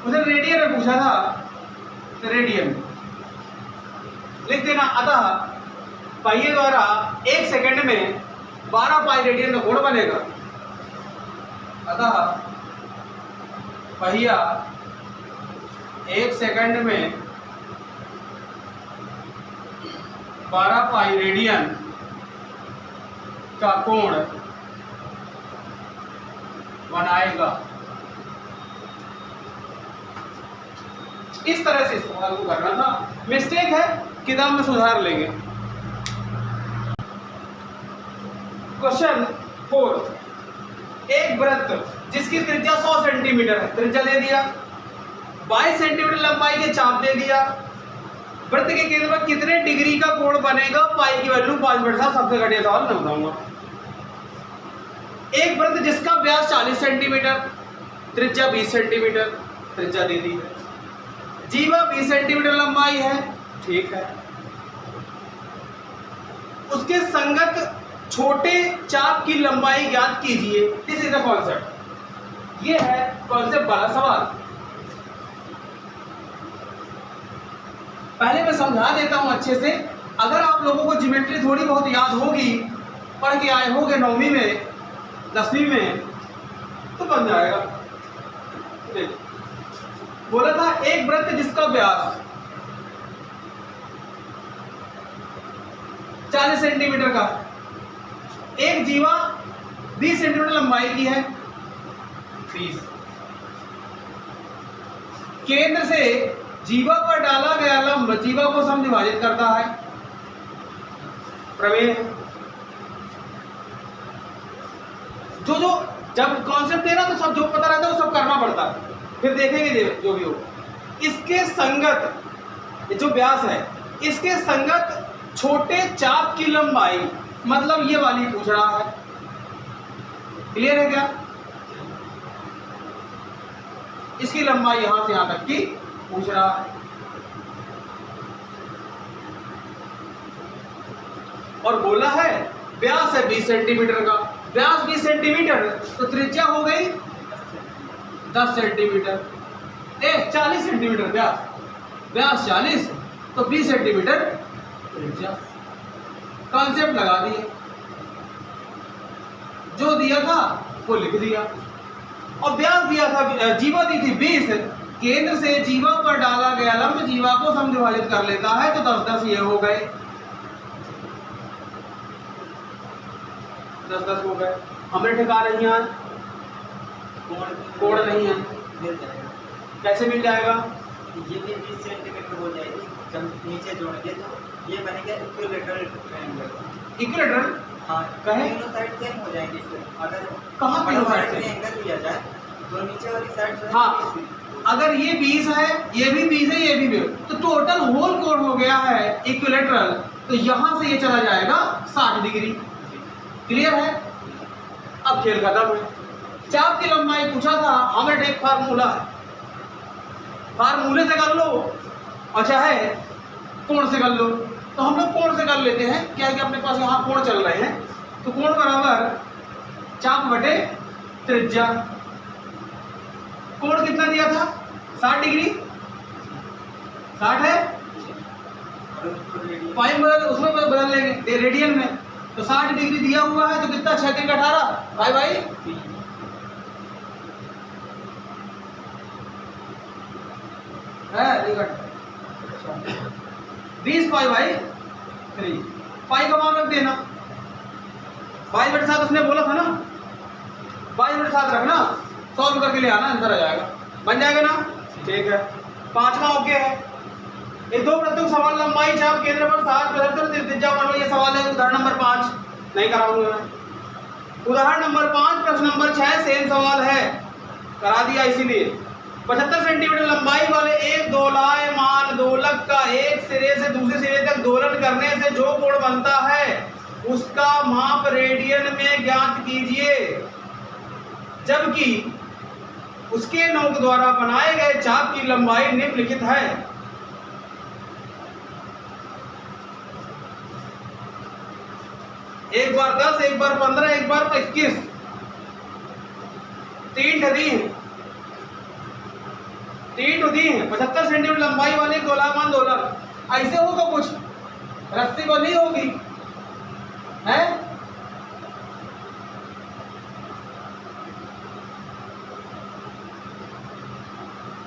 उधर रेडियन में पूछा था तो रेडियन लिख देना। अतः पहिए द्वारा 1 सेकंड में 12 पाई रेडियन का कोण बनेगा। अतः पहिया 1 सेकंड में 12 पाई रेडियन का कोण बनाएगा। इस तरह से सवाल को करना था, मिस्टेक है, किताब में सुधार लेंगे। क्वेश्चन 4, एक वृत्त जिसकी त्रिज्या 100 सेंटीमीटर है, त्रिज्या दे दिया, 22 सेंटीमीटर लंबाई के चाप दे दिया, वृत्त के केंद्र पर कितने डिग्री का कोण बनेगा, पाई की वैल्यू 5/7, सबसे घटिया सवाल मैं बताऊंगा। एक वृत्त जिसका व्यास 40 सेंटीमीटर, त्रिज्या 20 सेंटीमीटर, त्रिज्या दे दी है, जीवा 20 सेंटीमीटर लंबाई है, ठीक है, उसके संगत छोटे चाप की लंबाई ज्ञात कीजिए। दिस इज द कॉन्सेप्ट, ये है कॉन्सेप्ट वाला सवाल। पहले मैं समझा देता हूं अच्छे से, अगर आप लोगों को ज्योमेट्री थोड़ी बहुत याद होगी, पढ़ के आए होंगे 9वीं में 10वीं में, तो बन जाएगा। बोला था एक वृत्त जिसका व्यास 40 सेंटीमीटर का, एक जीवा 20 सेंटीमीटर लंबाई की है, 20, केंद्र से जीवा पर डाला गया लंब जीवा को समविभाजित करता है, प्रमेय है। जो जब कॉन्सेप्ट है ना, तो सब जो पता रहता है वो सब करना पड़ता है, फिर देखेंगे जो भी हो। इसके संगत जो व्यास है, इसके संगत छोटे चाप की लंबाई, मतलब ये वाली पूछ रहा है, क्लियर है क्या? इसकी लंबाई यहां से यहां तक की पूछ रहा है, और बोला है व्यास है 20 सेंटीमीटर का, व्यास 20 सेंटीमीटर तो त्रिज्या हो गई 10 सेंटीमीटर, 40 सेंटीमीटर व्यास 40 तो 20 सेंटीमीटर त्रिज्या। कॉन्सेप्ट लगा दिए, जो दिया था वो लिख दिया, और व्यास दिया था, जीवा दी थी 20, केंद्र से जीवा पर डाला गया लंब जीवा को समविभाजित कर लेता है, तो 10-10 ये हो गए, 10-10 हो गए। हमने ठिका नहीं आज, कोण नहीं है, कैसे मिल जाएगा? ये भी 20 सेंटीमीटर हो जाएगी, जब नीचे जोड़ेंगे तो ये बनेगा इक्विलेटरल ट्रायंगल। इक्विलेटरल, हाँ, कहे तीनों साइड सेम हो जाएंगे। अगर कहाँ तीनों साइड से एंगल लिया जाए तो नीचे वाली साइड से, हाँ, अगर ये 20 है, ये भी 20 है, ये भी 20, तो टोटल होल कोण हो गया है इक्विलेटरल, तो यहां से ये चला जाएगा 60 डिग्री। क्लियर है? अब खेल खत्म है। चाप की लंबाई पूछा था, हमें एक फार्मूला है, फार्मूले से कर लो, और चाहे कोण से कर लो। तो हम लोग कोण से कर लेते हैं, क्या है कि अपने पास यहाँ कोण चल रहे हैं, तो कोण बराबर चाप बटे त्रिज्या। कोण कितना दिया था? 60 डिग्री। 60 है, पाई बदल उसमें बदल लेंगे रेडियन में। तो 60 डिग्री दिया हुआ है, तो कितना 6 3 18 भाई भाई 20 पाई भाई 3। पाई का मान रख देना, 22/7 उसने बोला था ना, 22/7 रखना, सॉल्व करके ले आना, आंसर आ जाएगा, बन जाएगा ना। ठीक है, 5वां ओके है। एक 2 प्रत्येक सवाल लंबाई चाप केंद्र पर 7 त्रिज्या मान, ये सवाल है उदाहरण नंबर 5, नहीं कराऊंगा मैं। उदाहरण नंबर 5 प्रश्न नंबर 6 सेम सवाल है, करा दिया इसीलिए। 75 सेंटीमीटर लंबाई वाले एक दोलायमान दोलक का एक सिरे से दूसरे सिरे तक दोलन करने से जो कोण बनता है उसका माप रेडियन में ज्ञात कीजिए, जबकि उसके नोक द्वारा बनाए गए चाप की लंबाई निम्नलिखित है। एक बार 10, एक बार 15, एक बार 21, 3 दी है, 3 दी है। 75 सेंटीमीटर लंबाई वाले गोलामान दोलक, ऐसे होगा कुछ, रस्सी को नहीं होगी है।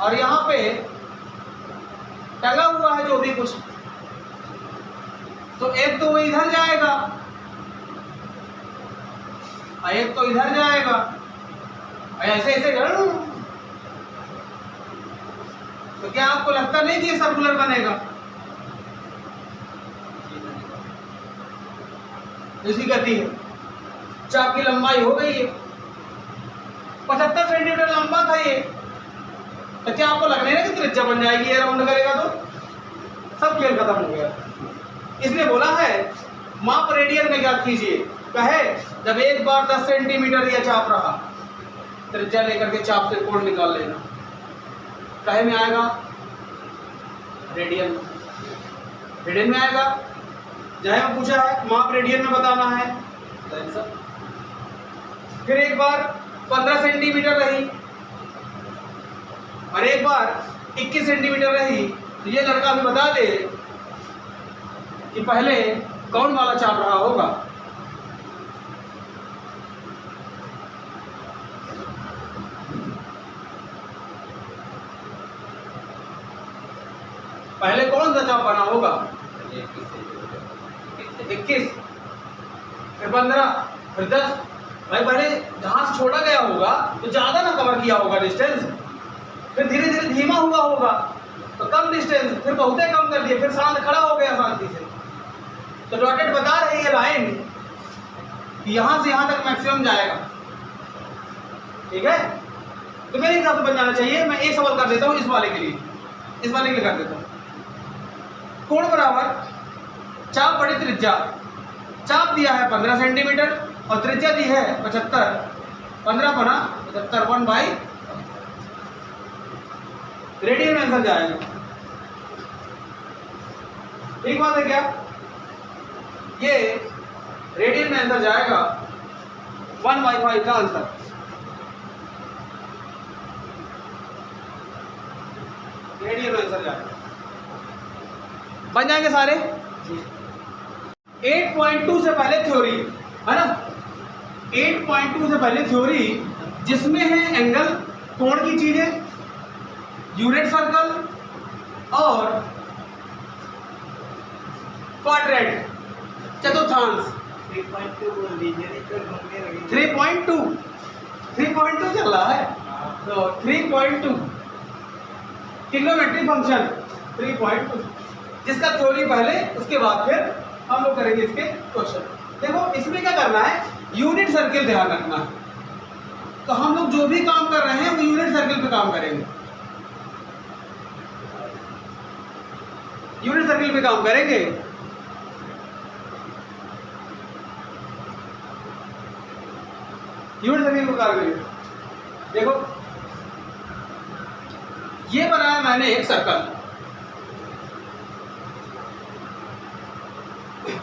और यहां पे टंगा हुआ है जो भी कुछ, तो एक तो वो इधर जाएगा, एक तो इधर जाएगा, ऐसे ऐसे तो क्या आपको लगता नहीं कि ये सर्कुलर बनेगा? इसी गति है, चाप की लंबाई हो गई है 75 सेंटीमीटर लंबा था ये, तो क्या आपको लगने ना कि त्रिज्या बन जाएगी ये राउंड करेगा तो? सब खेल खत्म हो गया। इसने बोला है माप रेडियन में ज्ञात कीजिए, कहे जब एक बार 10 सेंटीमीटर यह चाप रहा, त्रिज्या लेकर के चाप से कोण निकाल लेना, कहे में आएगा रेडियन, रेडियन में आएगा। जहां में पूछा है माप रेडियन में बताना है, फिर एक बार 15 सेंटीमीटर रही और एक बार 21 सेंटीमीटर रही, तो ये लड़का भी बता दे कि पहले कौन वाला चाप रहा होगा। पहले कौन सा चाप बना होगा? 21, फिर 15, फिर 10। भाई पहले जहां से छोड़ा गया होगा तो ज्यादा ना कवर किया होगा डिस्टेंस, फिर धीरे धीरे धीमा हुआ होगा तो कम डिस्टेंस, फिर बहुत कम कर दिया, फिर शांत खड़ा हो गया शांति से। तो डॉटेड बता रही है लाइन कि यहां से यहां तक मैक्सिमम जाएगा। ठीक है, तो मेरे हिसाब से बन जाना चाहिए। मैं एक सवाल कर देता हूं इस वाले के लिए, इस वाले के लिए कर देता हूं। कोण बराबर चाप बटे त्रिज्या, चाप दिया है 15 सेंटीमीटर और त्रिज्या दी है 75, 15 बना 75, 1 बाई रेडियन में आंसर जाएगा। ठीक बात है क्या? ये रेडियन में आंसर जाएगा 1/5 का आंसर। रेडियन में आंसर जाएगा, बन जाएंगे सारे। 8.2 से पहले थ्योरी है ना, 8.2 से पहले थ्योरी जिसमें है एंगल कोण की चीजें, यूनिट सर्कल और क्वाड्रेंट चतुर्थांश। 3.2 चल रहा है, तो 3.2 ट्रिग्नोमेट्रिक फंक्शन 3.2 जिसका थ्योरी पहले, उसके बाद फिर हम लोग करेंगे इसके क्वेश्चन। देखो इसमें क्या करना है, यूनिट सर्किल ध्यान रखना है। तो हम लोग जो भी काम कर रहे हैं वो यूनिट सर्किल पे काम करेंगे, यूनिट सर्किल पे काम करेंगे। यूनिट सर्किल पे काम करेंगे। देखो ये बनाया मैंने एक सर्कल,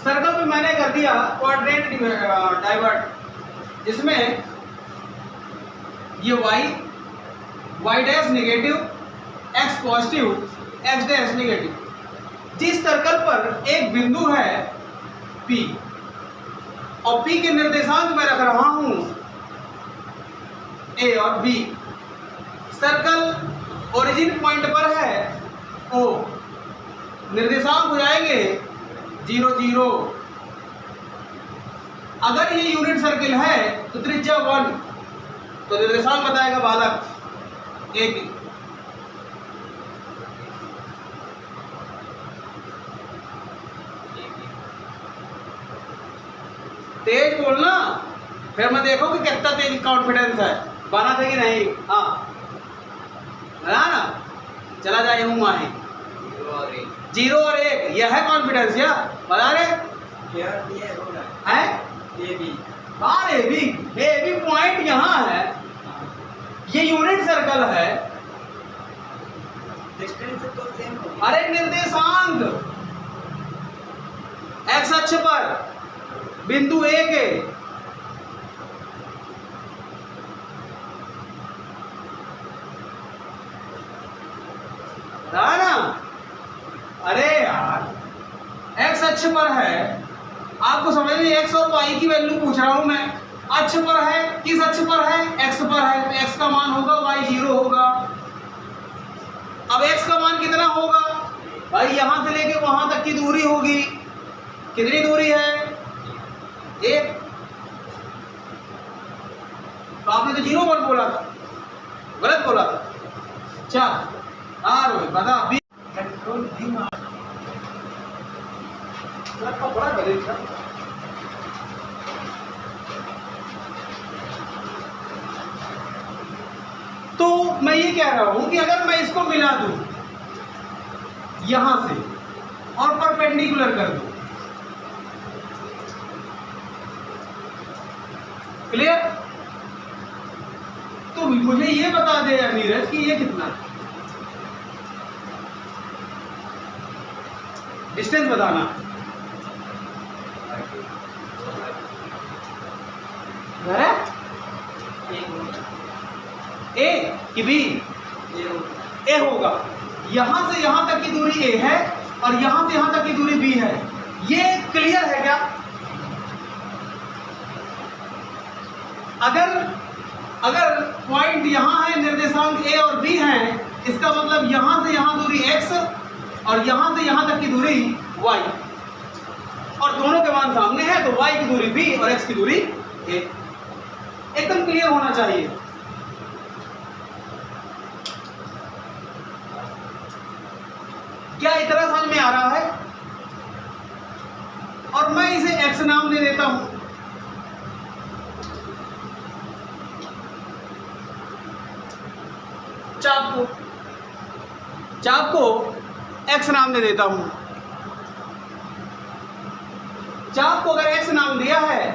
सर्कल पे मैंने कर दिया क्वाड्रेंट डाइवर्ट, जिसमें ये y dash negative, x positive, x dash negative. जिस सर्कल पर एक बिंदु है P और P के निर्देशांक मैं रख रहा हूं A और B, सर्कल ओरिजिन पॉइंट पर है O, निर्देशांक हो जाएंगे 0 0। अगर ये यूनिट सर्किल है तो त्रिज्या 1, तो निर्देशांक बताएगा बालक A की। तेज बोलना, फिर मैं देखो कि कितना तेज कॉन्फिडेंस है, बना थे कि नहीं। हाँ बना ना, चला जाए हूँ माही 0 और 1, यह है कॉन्फिडेंस या बता रहे हैं। ए बी पॉइंट यहाँ है, ये यूनिट सर्कल है। तो सेम अरे निर्देशांक एक्स अक्ष पर बिंदु ए के रहा ना। अरे यार एक्स अक्ष पर है, आपको समझ में, एक्स और वाई की वैल्यू पूछ रहा हूं मैं। अक्ष पर है, किस अक्ष पर है? एक्स पर है, तो एक्स का मान होगा वाई 0 होगा। अब एक्स का मान कितना होगा भाई? यहां से लेके वहां तक की दूरी होगी, कितनी दूरी है? 1। तो आपने तो 0 1 बोला था, गलत बोला था। चल रोहित बता, कंट्रोल धीमा बड़ा गरीब था। तो मैं ये कह रहा हूं कि अगर मैं इसको मिला दूं यहां से और परपेंडिकुलर कर दूं, क्लियर? तो मुझे ये बता दे नीरज कि ये कितना है, डिस्टेंस बताना। ए कि बी? ए होगा। यहां से यहां तक की दूरी ए है और यहां से यहां तक की दूरी बी है। ये क्लियर है क्या? अगर पॉइंट यहां है, निर्देशांक ए और बी हैं, इसका मतलब यहां से यहां दूरी एक्स और यहां से यहां तक की दूरी y, और दोनों के मान सामने हैं, तो y की दूरी b और x की दूरी a। एकदम क्लियर होना चाहिए। क्या इतना समझ में आ रहा है? और मैं इसे x नाम दे देता हूं। चाप को x नाम दे देता हूं। चाप को अगर x नाम दिया है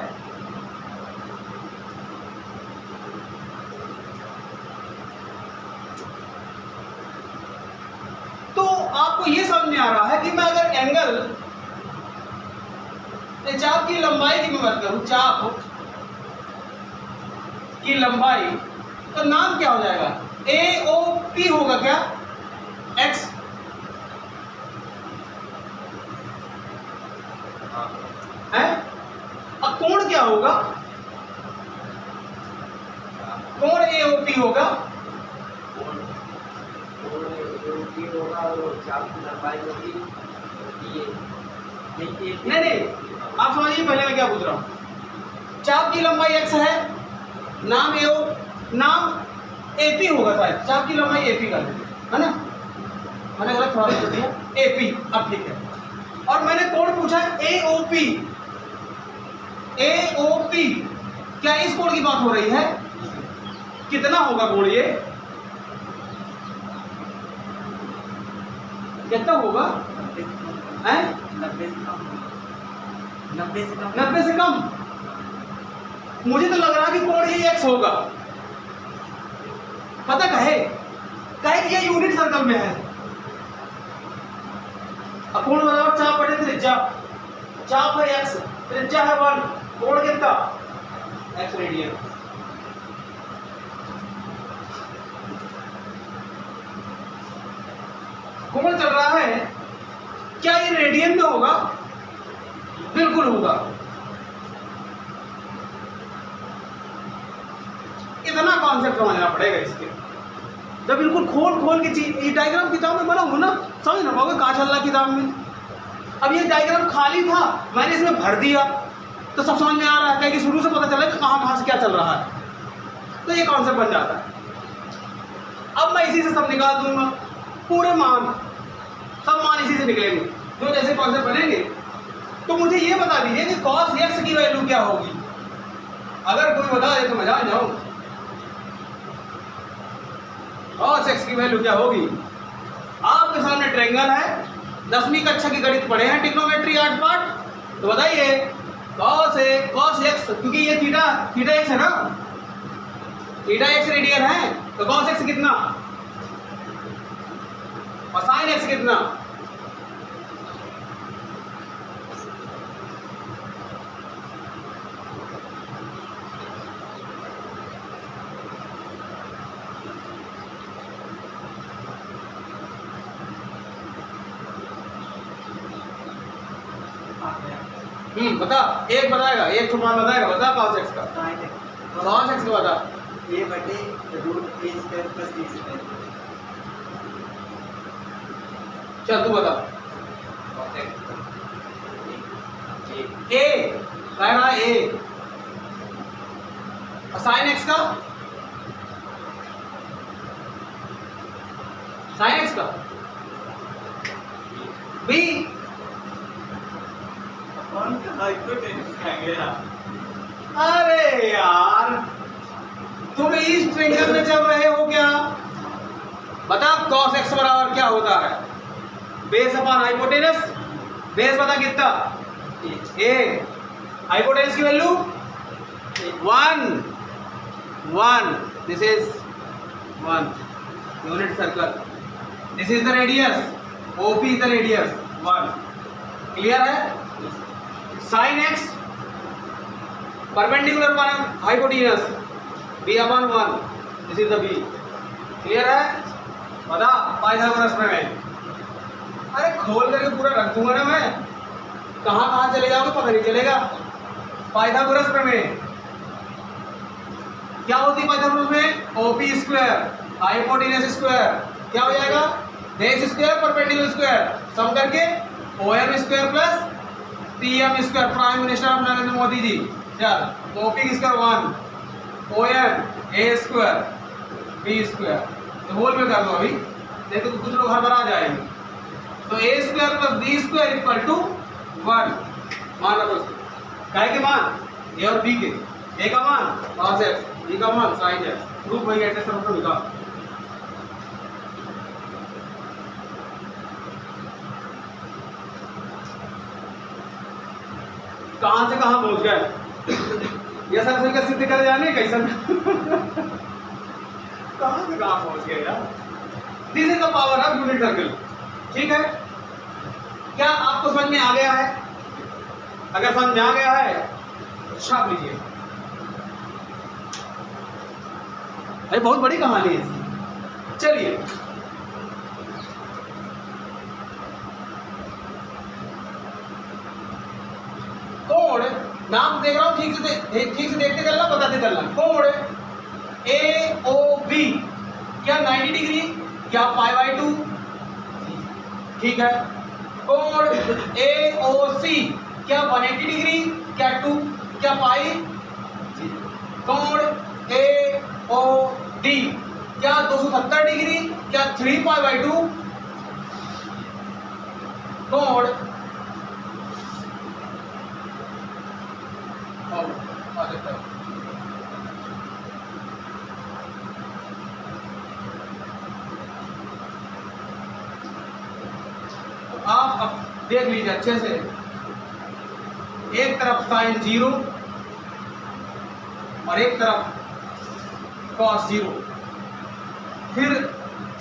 तो आपको यह समझ में आ रहा है कि मैं अगर एंगल, चाप की लंबाई की मैं बात करूं, चाप की लंबाई, तो नाम क्या हो जाएगा? AOP होगा क्या? x है। अब कोण क्या होगा? कोण AOP होगा। नहीं, आप समझिए पहले मैं क्या पूछ रहा हूं। चाप की लंबाई x है, नाम नाम AP होगा शायद। चाप की लंबाई AP कर देते है ना, मैंने गलत थोड़ा बोल दिया, AP। अब ठीक है। और मैंने कोण पूछा AOP। AOP, क्या इस कोण की बात हो रही है? कितना होगा कोण ये? कितना होगा? 90 से कम। मुझे तो लग रहा है कि कोण ये x होगा। पता कहे कि ये यूनिट सर्कल में है। अब कोण बराबर चाप बटे त्रिज्या। चाप है x, त्रिज्या है 1, कोण कितना x रेडियन। कोण चल रहा है, क्या ये रेडियन में होगा? बिल्कुल होगा। इतना कॉन्सेप्ट समझना पड़ेगा इसके, जब बिल्कुल खोल खोल के चीज। ये डायग्राम किताब में बना हो ना, समझ ना पाओगे कहाँ चल रहा किताब में। अब ये डायग्राम खाली था, मैंने इसमें भर दिया तो सब समझ में आ रहा है कि शुरू से पता चला कि कहाँ कहाँ से क्या चल रहा है, तो ये कॉन्सेप्ट बन जाता है। अब मैं इसी से सब निकाल दूंगा, पूरे मान, सब मान इसी से निकलेंगे जो जैसे कॉन्सेप्ट बनेंगे। तो मुझे ये बता दीजिए कि cos x की वैल्यू क्या होगी। अगर कोई बता दे तो मैं जान जाऊं। cos x की वैल्यू क्या होगी? आपके सामने ट्रायंगल है, 10वीं कक्षा की गणित पढ़े हैं, ट्रिग्नोमेट्री 8 पार्ट, तो बताइए cos x, क्योंकि ये थीटा x है ना, थीटा x रेडियन है, तो cos x कितना और sin x कितना? बता, एक बताएगा, एक छुपा बताएगा, बता cos x का। cos x का बता। a बटे root a square plus b square. चल तू बता। a कह रहा है a, और sin x का, sin x का b। अरे यार, तुम इस ट्रायंगल में चल रहे हो क्या? बता cos x बराबर क्या होता है? Base upon hypotenuse. बेस पता कितना? a। हाइपोटेनस की value 1, this is 1 unit circle, this is the radius, OP is the radius 1। Clear है? sin x perpendicular upon hypotenuse b upon 1, this is the b। Clear है? बता Pythagoras प्रमेय। अरे खोल करके पूरा रख दूंगा ना मैं, कहाँ कहाँ चले जाओगे पता नहीं चलेगा। पाइथागोरस प्रमेय क्या होती है? पाइथागोरस में OP स्क्वायर हाइपोटेनस स्क्वायर क्या हो जाएगा? Base square perpendicular square sum करके OM square plus PM square, prime minister of Narendra Modi ji. चल OP square 1, OM A square B square, तो होल में कर दो अभी, नहीं तो कुछ लोग हड़बड़ा जाएंगे। तो A square plus B square equal to 1 मान लो, काय के मान A और B के, A का मान cos x, B का मान sin x, प्रूफ वही ऐसे सब निकाल। कहां से कहां पहुंच गए? ये सब का सिद्ध कर जाने कैसा कहां से कहां पहुंच गए यार। This is the power of unit circle. ठीक है, क्या आपको समझ में आ गया है? अगर समझ में आ गया है छाप लीजिए। अरे बहुत बड़ी कहानी है इसकी। चलिए कोण, नाम देख रहा हूं, ठीक से देखते चलना, बताते चलना। कोण AOB क्या 90 डिग्री क्या π/2? ठीक है। कोण AOC क्या 180 डिग्री क्या 2 क्या पाई? कोण AOD क्या 270 डिग्री क्या 3 π/2? कोण आप अब देख लीजिए अच्छे से, एक तरफ sin 0 और एक तरफ cos 0, फिर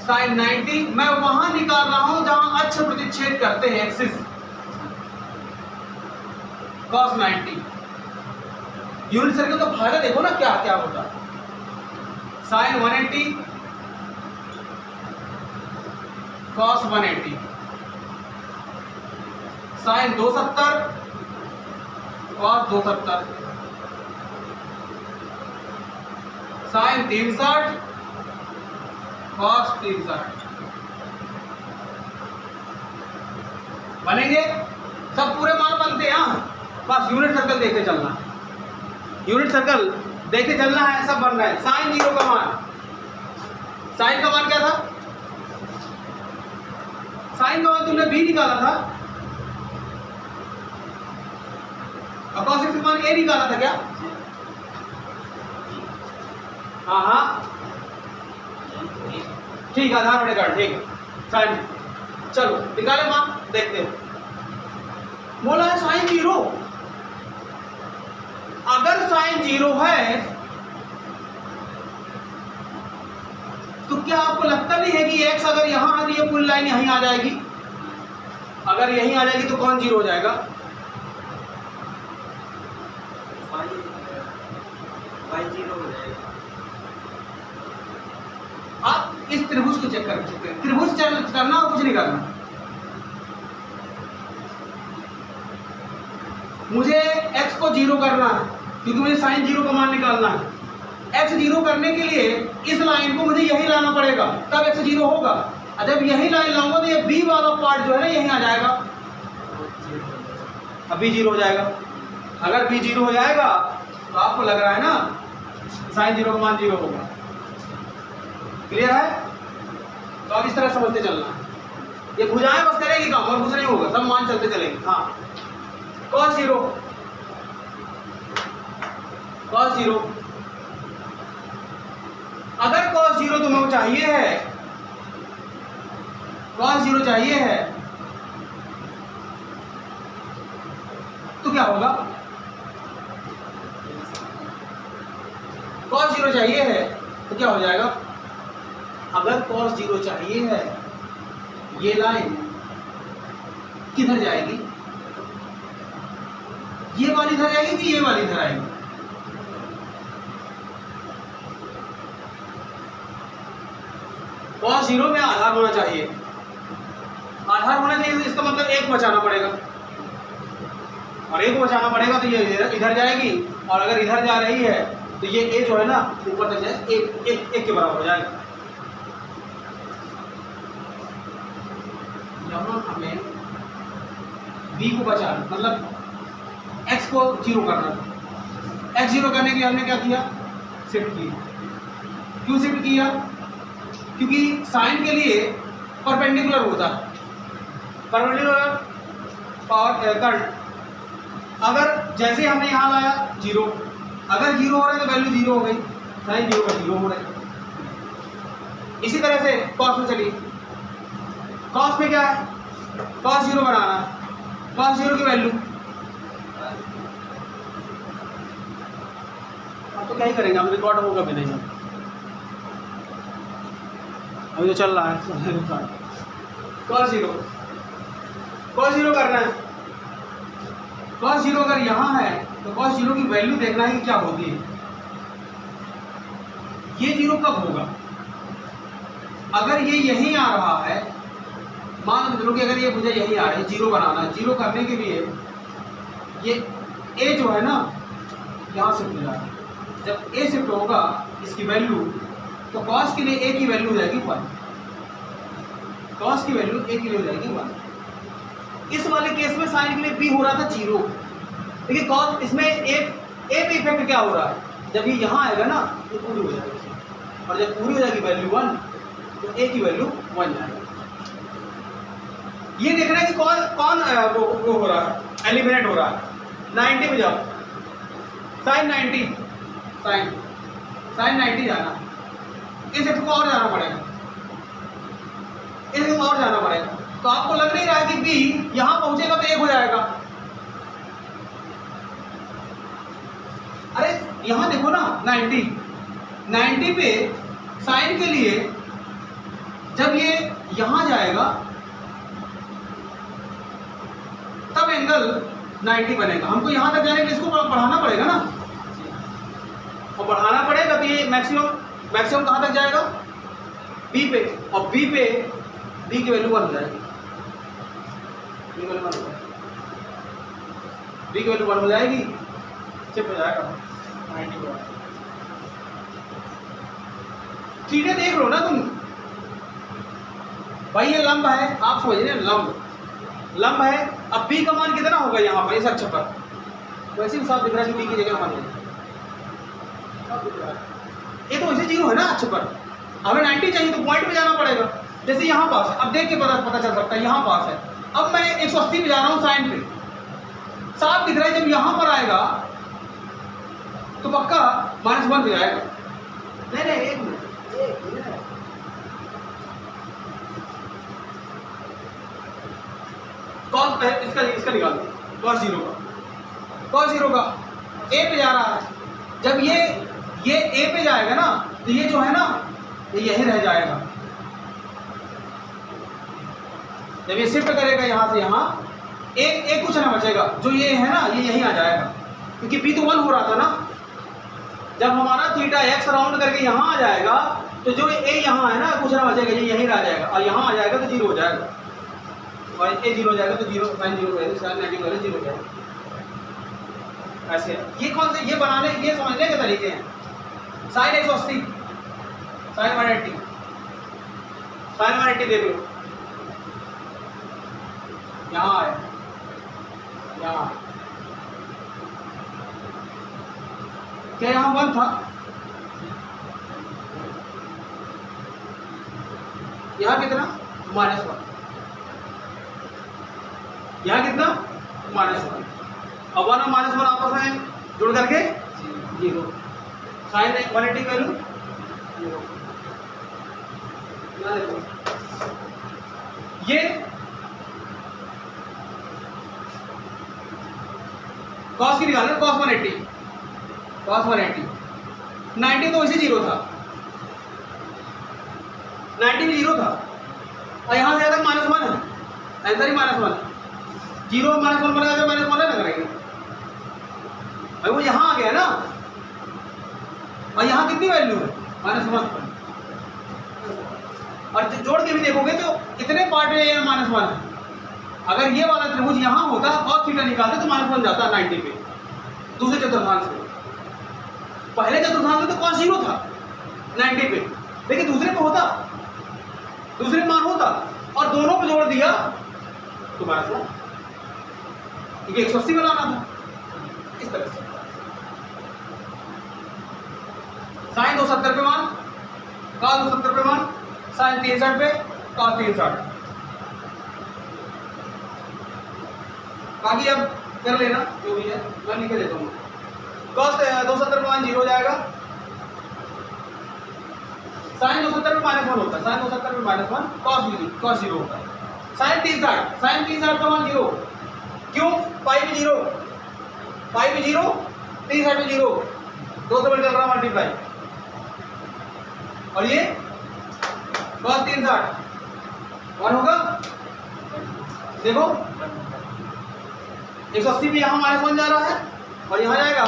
sin 90। मैं वहां निकाल रहा हूं जहां अक्ष प्रतिच्छेद करते हैं, एक्सिस। cos 90। यूनिट सर्कल का फायदा देखो ना क्या क्या होता है। sin 180 cos 180, sin 270 cos 270, sin 360 cos 360। बनेंगे सब, पूरे मान बनते हैं। बस यूनिट सर्कल देखे चलना, यूनिट सर्कल देखे चलना है, सब बन रहा है। साइन 0 का मान, साइन का मान क्या था? साइन का मान तुमने b निकाला था, और cos x का मान a निकाला था क्या? हाँ हाँ ठीक है, आधार बढ़ेगा, ठीक है। साइन, चलो निकाले मान, देखते हैं। बोला है साइन 0। अगर साइन 0 है तो क्या आपको लगता नहीं है कि x अगर यहां आ रही है, पूरी लाइन यहीं आ जाएगी? अगर यहीं आ जाएगी तो कौन 0 हो जाएगा? y 0 हो जाएगा। आप इस त्रिभुज को चेक कर सकते हैं। त्रिभुज करना और कुछ नहीं करना। मुझे x को 0 करना है क्योंकि मुझे साइन 0 का मान निकालना है। x 0 करने के लिए इस लाइन को मुझे यही लाना पड़ेगा, तब x 0 होगा। और जब यही लाइन लाऊंगा तो ये b वाला पार्ट जो है ना यहीं आ जाएगा, अब b 0 हो जाएगा। अगर b 0 हो जाएगा तो आपको लग रहा है ना साइन 0 का मान 0 होगा। क्लियर है? तो अब इस तरह समझते चलना है। ये भुजाएं बस करेगी काम, और कुछ नहीं होगा, सब मान चलते चलेंगे। हाँ, cos 0, cos 0, अगर cos 0 तुम्हें चाहिए है, cos 0 चाहिए है तो क्या होगा? cos 0 चाहिए है तो क्या हो जाएगा? अगर cos 0 चाहिए है, ये लाइन किधर जाएगी? ये वाली इधर आएगी कि ये वाली इधर आएगी? cos 0 में आधार होना चाहिए। आधार होना चाहिए तो इसका मतलब एक बचाना पड़ेगा, और एक बचाना पड़ेगा तो ये इधर जाएगी, और अगर इधर जा रही है तो ये a जो है ना ऊपर तक जाए, एक के बराबर हो जाएगा। यहां हमें b को बचाना, मतलब x को 0 करना था। x 0 करने के लिए हमने क्या किया? शिफ्ट किया। क्यों शिफ्ट किया? क्योंकि साइन के लिए परपेंडिकुलर होता है, परपेंडिकुलर पावर करंट। अगर जैसे हमने यहाँ लाया 0, अगर 0 हो रहा है तो वैल्यू 0 हो गई, साइन 0 का 0 हो रहा है। इसी तरह से कॉस में चलिए, कॉस में क्या है? कॉस 0 बनाना है, कॉस 0 की वैल्यू अब तो क्या ही करेंगे, हम रिकॉर्ड होगा भी नहीं, अभी तो चल रहा है। cos 0, cos 0 करना है। cos 0 अगर यहाँ है तो cos 0 की वैल्यू देखना है कि क्या होती है। ये 0 कब होगा? अगर ये यहीं आ रहा है, मान लो कि अगर ये मुझे यहीं आ रहा है, 0 बनाना है। 0 करने के लिए ये a जो है ना यहाँ शिफ्ट हो जाएगा। जब a शिफ्ट होगा इसकी वैल्यू, तो cos के लिए a की वैल्यू हो जाएगी 1, cos की वैल्यू a के लिए हो जाएगी 1। इस वाले केस में साइन के लिए b हो रहा था 0, देखिए cos इसमें एक पे इफेक्ट क्या हो रहा है? जब ये यहाँ आएगा ना तो पूरी हो जाएगी, और जब पूरी हो जाएगी वैल्यू 1 तो a की वैल्यू 1 जाएगी। ये देख रहे हैं कि कौन वो हो रहा है, एलिमिनेट हो रहा है। 90 में जाओ, साइन 90, साइन 90 जाना, इस एक को और जाना पड़ेगा, इस को और जाना पड़ेगा। तो आपको लग नहीं रहा है कि b यहां पहुंचेगा तो 1 हो जाएगा? अरे यहां देखो ना, 90 पे साइन के लिए जब ये यहां जाएगा तब एंगल 90 बनेगा। हमको यहाँ तक जाने के लिए इसको बढ़ाना पड़ेगा ना, और बढ़ाना पड़ेगा तो ये मैक्सिमम कहाँ तक जाएगा, बी पे, और बी की वैल्यू 1 हो जाएगी, बी की वैल्यू 1 हो जाएगी, शिफ्ट हो जाएगा 90 पर। सीधे देख लो ना तुम भाई, ये लंब है, आप समझ रहे हैं, लंब है। अब बी का मान कितना होगा यहाँ पर इस अक्ष पर, वैसे भी साफ दिख रहा है कि बी की जगह मान लेंगे, ये तो वैसे 0 है ना अक्ष पर, हमें 90 चाहिए तो पॉइंट पे जाना पड़ेगा। जैसे यहाँ पास है, अब देख के पता चल सकता है यहाँ पास है, अब मैं 180 पे जा रहा हूँ साइन पे, साफ दिख रहा है जब यहाँ पर आएगा तो पक्का -1 पे जाएगा। नहीं एक मिनट, कॉस इसका निकाल दो, कॉस 0 का ए पे जा रहा है, जब ये ए पे जाएगा ना तो ये जो है ना ये यही रह जाएगा, जब ये शिफ्ट करेगा यहाँ से यहाँ, एक कुछ ना बचेगा, जो ये है ना ये यहीं आ जाएगा, क्योंकि बी तो 1 हो रहा था ना। जब हमारा थीटा x राउंड करके यहाँ आ जाएगा तो जो ए यहाँ है ना कुछ ना बचेगा, ये यहीं रह जाएगा, और यहाँ आ जाएगा तो 0 हो जाएगा, और ए 0 हो जाएगा तो 0 sin 0 हो जाएगा, sin 90 वाले 0 हो जाएगा। ऐसे ये कौन से, ये बनाने, ये समझने के तरीके हैं। sin 180, sin 180, sin 180 देख लो, यहाँ है, यहाँ क्या यहाँ 1 था, यहाँ कितना -1, यहाँ कितना -1, अब 1 और -1 आपस में जुड़ करके 0, साइन 180 की वैल्यू 0। यहाँ देखो ये कॉस की निकालना, कॉस 180, 90 तो वैसे 0 था, 90 भी 0 था, और यहाँ से तक -1 है, आंसर ही -1 है, 0 -1 बना कर -1 है ना करेंगे भाई, वो यहाँ आ गया ना, और यहाँ कितनी वैल्यू है -1, और जोड़ के भी देखोगे तो इतने पार्ट में ये -1 है। अगर ये वाला त्रिभुज यहाँ होता और थीटा निकालते तो -1 जाता 90 पे, दूसरे चतुर्थांश पे। पहले चतुर्थांश में तो cos 0 था 90 पे, लेकिन दूसरे पे होता, दूसरे मान होता, और दोनों पे जोड़ दिया तो -1, क्योंकि 180 बनाना था। इस तरह से साइन 270 पे मान, cos 270 पे मान, साइन 63 पे, cos 63। बाकी अब कर लेना जो भी है, मैं लिख देता हूँ। cos 270 पे मान 0 हो जाएगा, साइन 270 पे -1 होता है, साइन 270 पे -1, cos 0 होता है। साइन 30 पे मान 0, क्यों, पाई पे 0, 30 पे 0, 2 से चल रहा मल्टीप्लाई, और ये cos 360 1 होगा, देखो 180 पे यहाँ -1 जा रहा है और यहाँ जाएगा